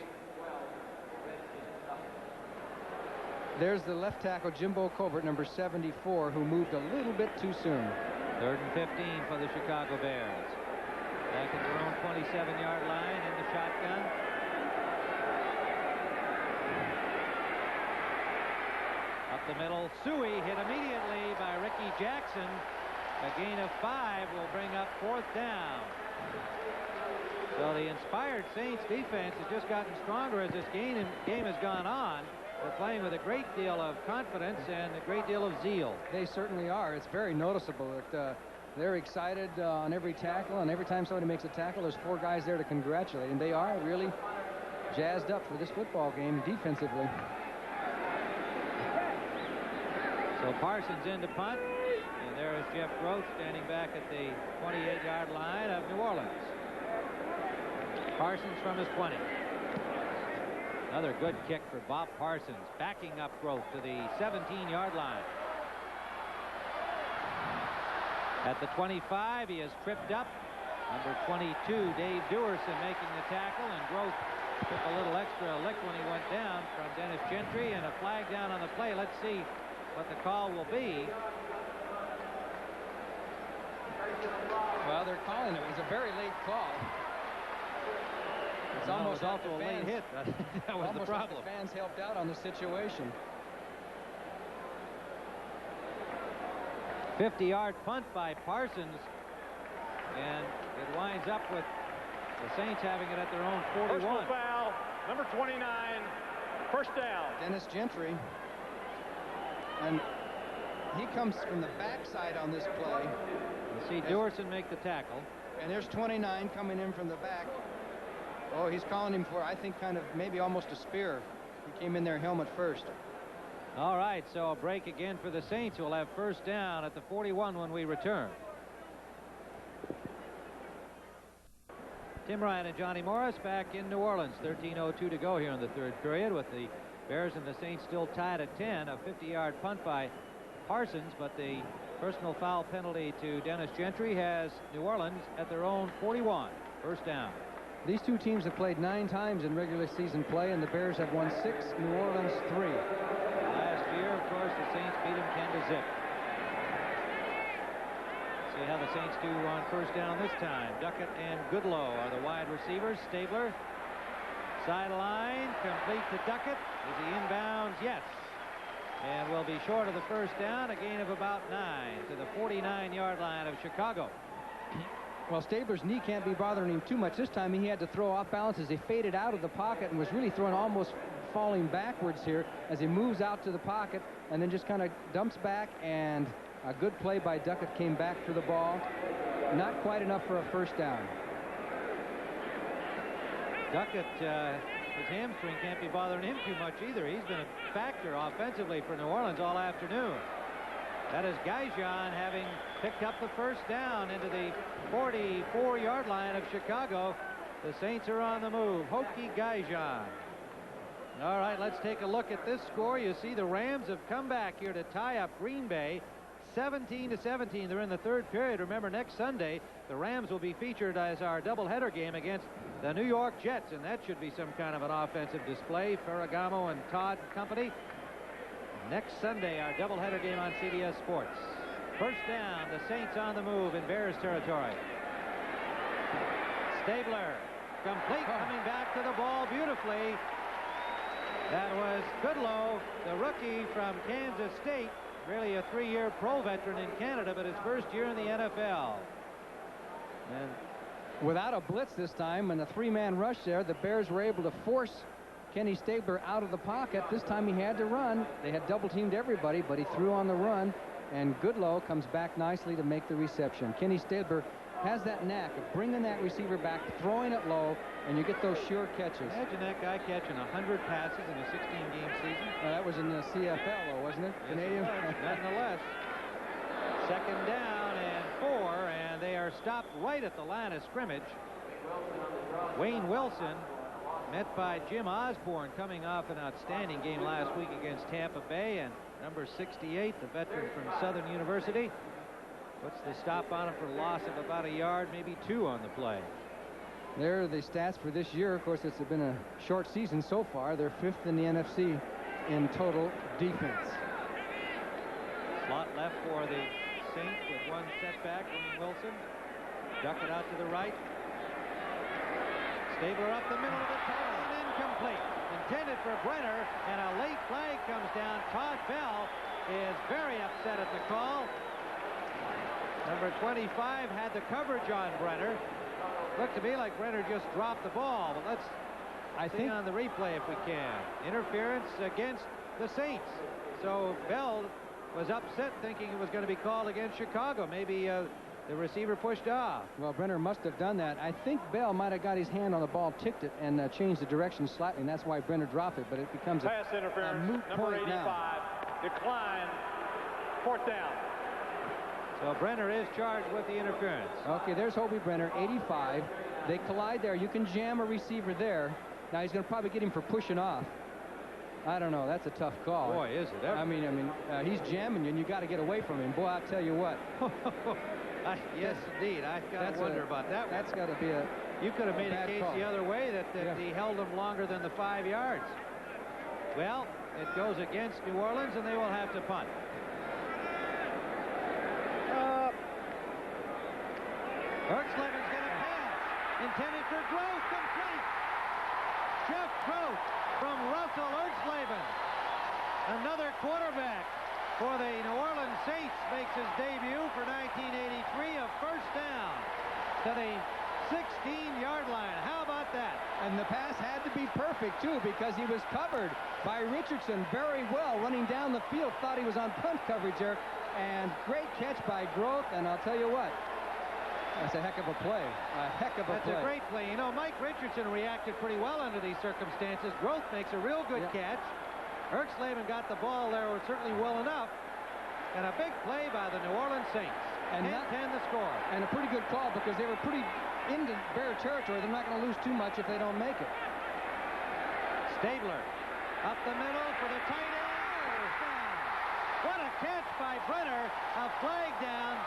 There's the left tackle, Jimbo Covert, number 74, who moved a little bit too soon. 3rd and 15 for the Chicago Bears. Back at their own 27-yard line in the shotgun. Up the middle, Suey hit immediately by Ricky Jackson. A gain of 5 will bring up 4th down. So the inspired Saints defense has just gotten stronger as this game has gone on. They're playing with a great deal of confidence and a great deal of zeal. They certainly are. It's very noticeable that they're excited on every tackle, and every time somebody makes a tackle, there's 4 guys there to congratulate, and they are really jazzed up for this football game defensively. So Parsons in to punt, and there is Jeff Groth standing back at the 28-yard line of New Orleans. Parsons from his 20. Another good kick for Bob Parsons, backing up Groth to the 17-yard line. At the 25, he is tripped up. Number 22, Dave Dewerson, making the tackle, and Groth took a little extra lick when he went down from Dennis Gentry, and a flag down on the play. Let's see what the call will be. Well, they're calling it. It was a very late call. It's almost also a late hit. That was the problem. Like the fans helped out on the situation. 50-yard punt by Parsons, and it winds up with the Saints having it at their own 41. Personal foul, number 29, 1st down. Dennis Gentry, and he comes from the backside on this play. You see Dewerson make the tackle, and there's 29 coming in from the back. Oh, he's calling him for, I think, kind of maybe almost a spear. He came in there helmet first. All right, so a break again for the Saints, who will have 1st down at the 41 when we return. Tim Ryan and Johnny Morris back in New Orleans. 13:02 to go here in the 3rd period, with the Bears and the Saints still tied at 10. A 50-yard punt by Parsons, but the personal foul penalty to Dennis Gentry has New Orleans at their own 41. 1st down. These two teams have played 9 times in regular season play, and the Bears have won 6, New Orleans 3. Last year, of course, the Saints beat them 10-0. See how the Saints do on 1st down this time. Duckett and Goodlow are the wide receivers. Stabler, sideline, complete to Duckett. Is he inbounds? Yes. And will be short of the 1st down, a gain of about 9 to the 49-yard line of Chicago. Well, Stabler's knee can't be bothering him too much. This time he had to throw off balance as he faded out of the pocket and was really throwing almost falling backwards here as he moves out to the pocket and then just kind of dumps back, and a good play by Duckett came back for the ball. Not quite enough for a 1st down. Duckett, his hamstring can't be bothering him too much either. He's been a factor offensively for New Orleans all afternoon. That is Gaijan having picked up the 1st down into the 44-yard line of Chicago. The Saints are on the move. Hokie Gaijan. All right, let's take a look at this score. You see the Rams have come back here to tie up Green Bay 17-17. They're in the 3rd period. Remember, next Sunday, the Rams will be featured as our doubleheader game against the New York Jets, and that should be some kind of an offensive display. Ferragamo and Todd and company. Next Sunday, our doubleheader game on CBS Sports. First down, the Saints on the move in Bears territory. Stabler, complete, coming back to the ball beautifully. That was Goodlow, the rookie from Kansas State, really a 3-year pro veteran in Canada, but his first year in the NFL. And without a blitz this time, and a 3-man rush there, the Bears were able to force Kenny Stabler out of the pocket. This time he had to run. They had double-teamed everybody, but he threw on the run, and Goodlow comes back nicely to make the reception. Kenny Stabler has that knack of bringing that receiver back, throwing it low, and you get those sure catches. Imagine that guy catching 100 passes in a 16-game season. That was in the CFL, though, wasn't it? Yes, Canadian? it was. Nonetheless, second down and 4, and they are stopped right at the line of scrimmage. Wayne Wilson, met by Jim Osborne, coming off an outstanding game last week against Tampa Bay, and number 68, the veteran from Southern University, puts the stop on him for a loss of about a yard, maybe 2 on the play. There are the stats for this year. Of course, it's been a short season so far. They're 5th in the NFC in total defense. Slot left for the Saints with 1 setback. Wayne Wilson. Duck it out to the right. Stabler up the middle of the tunnel and incomplete. Intended for Brenner, and a late flag comes down. Todd Bell is very upset at the call. Number 25 had the coverage on Brenner. Looked to me like Brenner just dropped the ball, but let's see on the replay if we can. Interference against the Saints. So Bell was upset, thinking it was going to be called against Chicago. Maybe the receiver pushed off. Well, Brenner must have done that. I think Bell might have got his hand on the ball, ticked it, and changed the direction slightly, and that's why Brenner dropped it. But it becomes pass interference. A moot Number point 85 now. declined. 4th down. So Brenner is charged with the interference. Okay, there's Hobie Brenner, 85. They collide there. You can jam a receiver there. Now he's going to probably get him for pushing off. I don't know. That's a tough call. Boy, is it ever. I mean, he's jamming you, and you got to get away from him. Boy, I'll tell you what. Yes, indeed. I got to wonder about that one. That's got to be a You could have made a case call. the other way that he held him longer than the 5 yards. Well, it goes against New Orleans, and they will have to punt. Ertzleven's going to pass. Intended for Groth, complete. Jeff Groth from Russell Ertzleven. Another quarterback for the New Orleans Saints makes his debut for 1983, a first down to the 16-yard line. How about that? And the pass had to be perfect, too, because he was covered by Richardson very well, running down the field. Thought he was on punt coverage there. And great catch by Groth, and I'll tell you what, that's a heck of a play. A heck of a play. That's a great play. You know, Mike Richardson reacted pretty well under these circumstances. Groth makes a real good catch. Ertzleven got the ball there, was certainly well enough. And a big play by the New Orleans Saints. And 10-10 the score. And a pretty good call, because they were pretty into Bear territory. They're not going to lose too much if they don't make it. Stabler up the middle for the tight end. What a catch by Brenner. A flag down.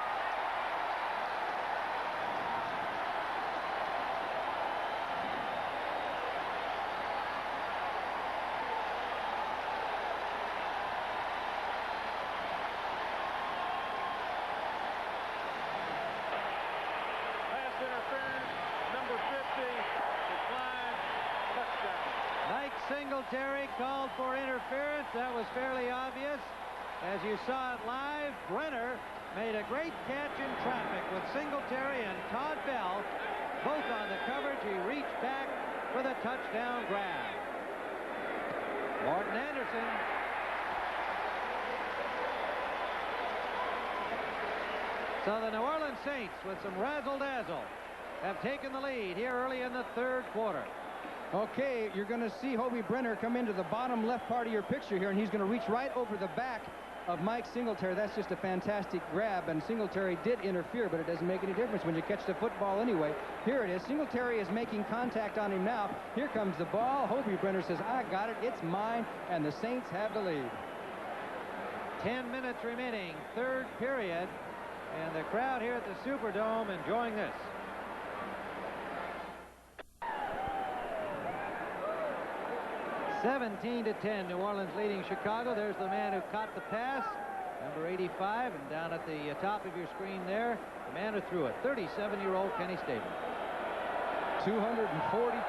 Singletary called for interference. That was fairly obvious. As you saw it live, Brenner made a great catch in traffic with Singletary and Todd Bell both on the coverage. He reached back for the touchdown grab. Morton Anderson. So the New Orleans Saints, with some razzle-dazzle, have taken the lead here early in the 3rd quarter. Okay, you're going to see Hobie Brenner come into the bottom left part of your picture here, and he's going to reach right over the back of Mike Singletary. That's just a fantastic grab, and Singletary did interfere, but it doesn't make any difference when you catch the football anyway. Here it is. Singletary is making contact on him now. Here comes the ball. Hobie Brenner says, I got it. It's mine, and the Saints have the lead. 10 minutes remaining, 3rd period, and the crowd here at the Superdome enjoying this. 17-10, New Orleans leading Chicago. There's the man who caught the pass, number 85, and down at the top of your screen there, the man who threw it, 37-year-old Kenny Stabler. 240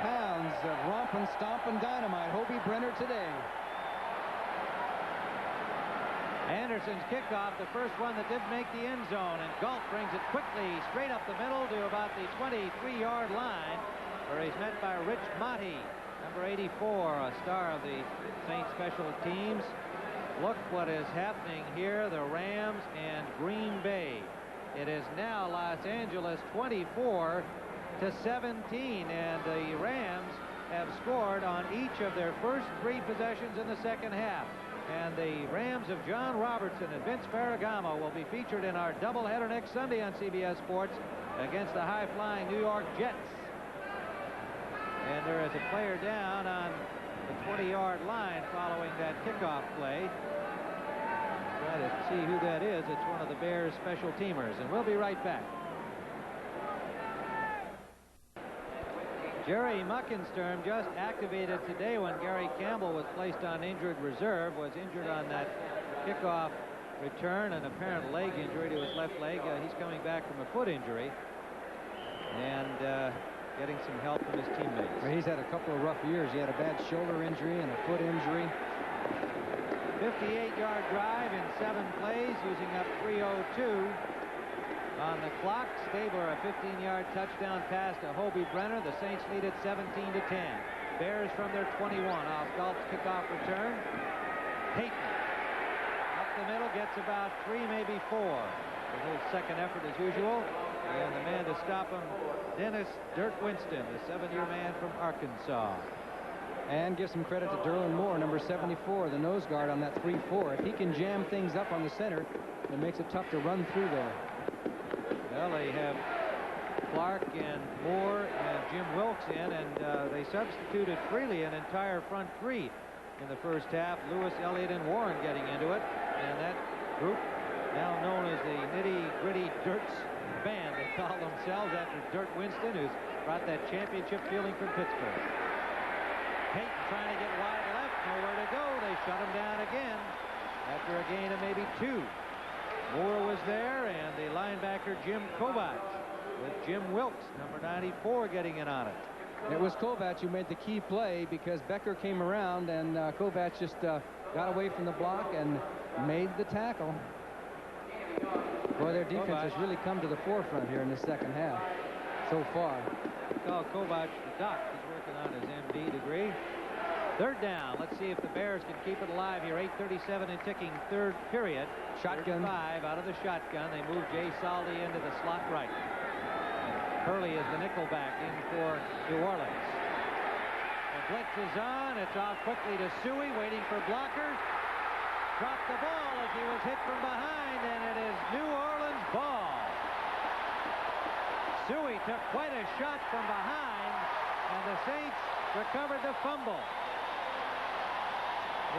pounds of romping, stomping dynamite. Hobie Brenner today. Anderson's kickoff, the first one that didn't make the end zone, and Galt brings it quickly straight up the middle to about the 23-yard line, where he's met by Rich Motte, number 84, a star of the Saints special teams. Look what is happening here, the Rams and Green Bay. It is now Los Angeles 24-17, and the Rams have scored on each of their first 3 possessions in the second half. And the Rams of John Robertson and Vince Ferragamo will be featured in our doubleheader next Sunday on CBS Sports against the high-flying New York Jets. And there is a player down on the 20-yard line following that kickoff play. Try to see who that is. It's one of the Bears' special teamers, and we'll be right back. Jerry Muckenstern, just activated today when Gary Campbell was placed on injured reserve, was injured on that kickoff return, an apparent leg injury to his left leg. He's coming back from a foot injury and getting some help from his teammates. Well, he's had a couple of rough years. He had a bad shoulder injury and a foot injury. 58-yard drive in 7 plays, using up 3:02 on the clock. Stabler, a 15-yard touchdown pass to Hobie Brenner. The Saints lead it 17-10. Bears from their 21 off Galt's kickoff return. Payton up the middle, gets about 3, maybe 4. A little second effort as usual. And the man to stop him, Dennis Dirt Winston, the 7-year man from Arkansas. And give some credit to Derlin Moore, number 74, the nose guard on that 3-4. If he can jam things up on the center, it makes it tough to run through there. Well, they have Clark and Moore and Jim Wilkes in, and they substituted freely an entire front 3 in the first half. Lewis, Elliott, and Warren getting into it. And that group, now known as the Nitty-Gritty Dirts Band, they call themselves after Dirt Winston, who's brought that championship feeling from Pittsburgh. Payton trying to get wide left, nowhere to go. They shut him down again after a gain of maybe 2. Moore was there, and the linebacker Jim Kovach with Jim Wilkes, number 94, getting in on it. It was Kovach who made the key play because Becker came around, and Kovach just got away from the block and made the tackle. Boy, their defense has really come to the forefront here in the second half so far. Call Kovach the Doc. He's working on his MD degree. Third down. Let's see if the Bears can keep it alive here. 8:37 and ticking, third period. Shotgun. 5 out of the shotgun. They move Jay Saldi into the slot right. Hurley is the nickel back in for New Orleans. The blitz is on. It's off quickly to Suey, waiting for blockers. Dropped the ball as he was hit from behind, and it is New Orleans ball. Suey took quite a shot from behind, and the Saints recovered the fumble.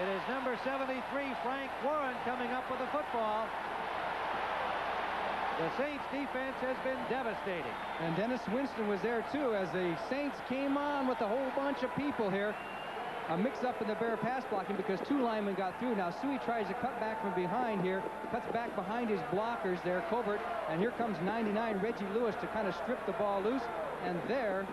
It is number 73, Frank Warren, coming up with the football. The Saints defense has been devastating. And Dennis Winston was there too as the Saints came on with a whole bunch of people here. A mix-up in the Bear pass blocking because 2 linemen got through. Now Suey tries to cut back from behind here, cuts back behind his blockers there, Covert, and here comes 99 Reggie Lewis to kind of strip the ball loose, and there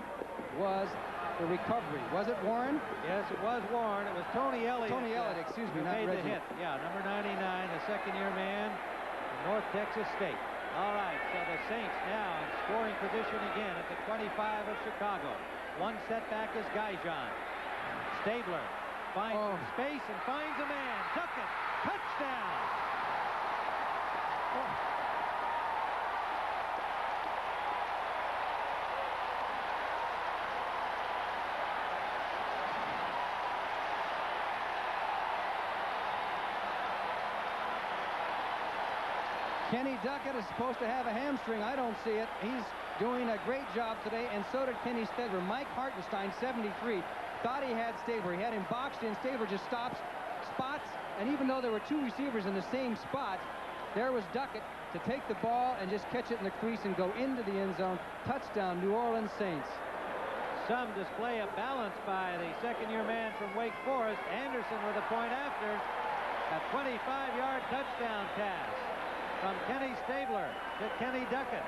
was the recovery. Was it Warren? Yes, it was Warren. It was Tony Elliott. Tony Elliott, excuse me, who not made Reggie. the hit. Yeah, number 99, the second-year man from North Texas State. All right, so the Saints now in scoring position again at the 25 of Chicago. One setback is Guyjon. Stabler finds space and finds a man. Took it. Touchdown. Kenny Duckett is supposed to have a hamstring. I don't see it. He's doing a great job today, and so did Kenny Stabler. Mike Hartenstein, 73, thought he had Stabler. He had him boxed in. Stabler just spots, and even though there were 2 receivers in the same spot, there was Duckett to take the ball and just catch it in the crease and go into the end zone. Touchdown, New Orleans Saints. some display of balance by the second-year man from Wake Forest. Anderson with a point after. A 25-yard touchdown pass from Kenny Stabler to Kenny Duckett.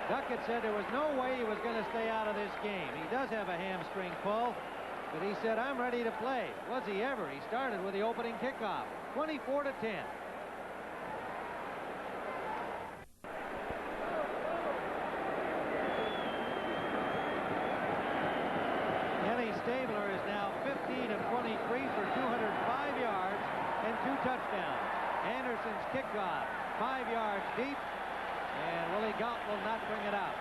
Duckett said there was no way he was going to stay out of this game. He does have a hamstring pull, but he said, I'm ready to play. Was he ever? He started with the opening kickoff, 24-10. Kenny Stabler is now 15 of 23 for 205 yards and 2 touchdowns. Anderson's kickoff, 5 yards deep, and Willie Galt will not bring it out.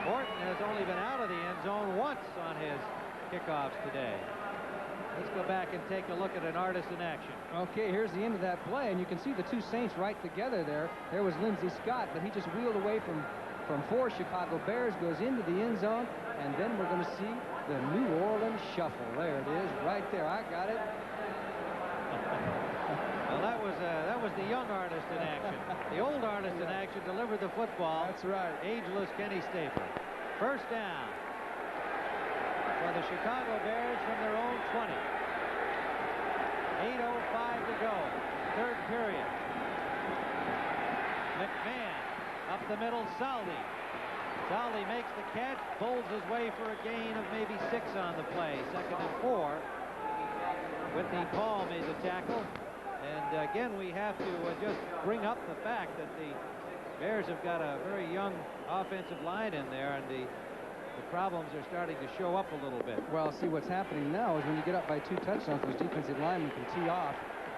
Horton has only been out of the end zone once on his kickoffs today. Let's go back and take a look at an artist in action. Okay, here's the end of that play, and you can see the two Saints right together there. There was Lindsey Scott, but he just wheeled away from 4 Chicago Bears, goes into the end zone, and then we're going to see the New Orleans Shuffle. There it is, right there. I got it. Well, that was the young artist in action. The old artist in action delivered the football. That's right. Ageless Kenny Stabler. First down for the Chicago Bears from their own 20. 8:05 to go. Third period. McMahon up the middle. Saldi. Saldi makes the catch, pulls his way for a gain of maybe 6 on the play. 2nd and 4. Whitney Paul made the tackle. And again, we have to just bring up the fact that the Bears have got a very young offensive line in there, and the problems are starting to show up a little bit. Well, see, what's happening now is when you get up by 2 touchdowns, those defensive linemen can tee off,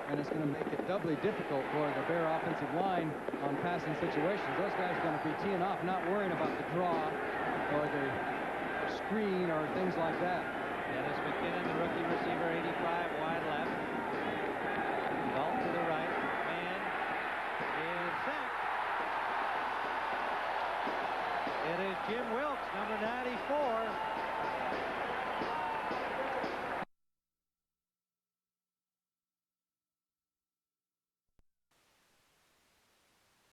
and it's going to make it doubly difficult for the Bear offensive line on passing situations. Those guys are going to be teeing off, not worrying about the draw or the screen or things like that. Dennis McKinnon, the rookie receiver, 85 wide left. Galt to the right. Man is sacked. It is Jim Wilkes, number 94.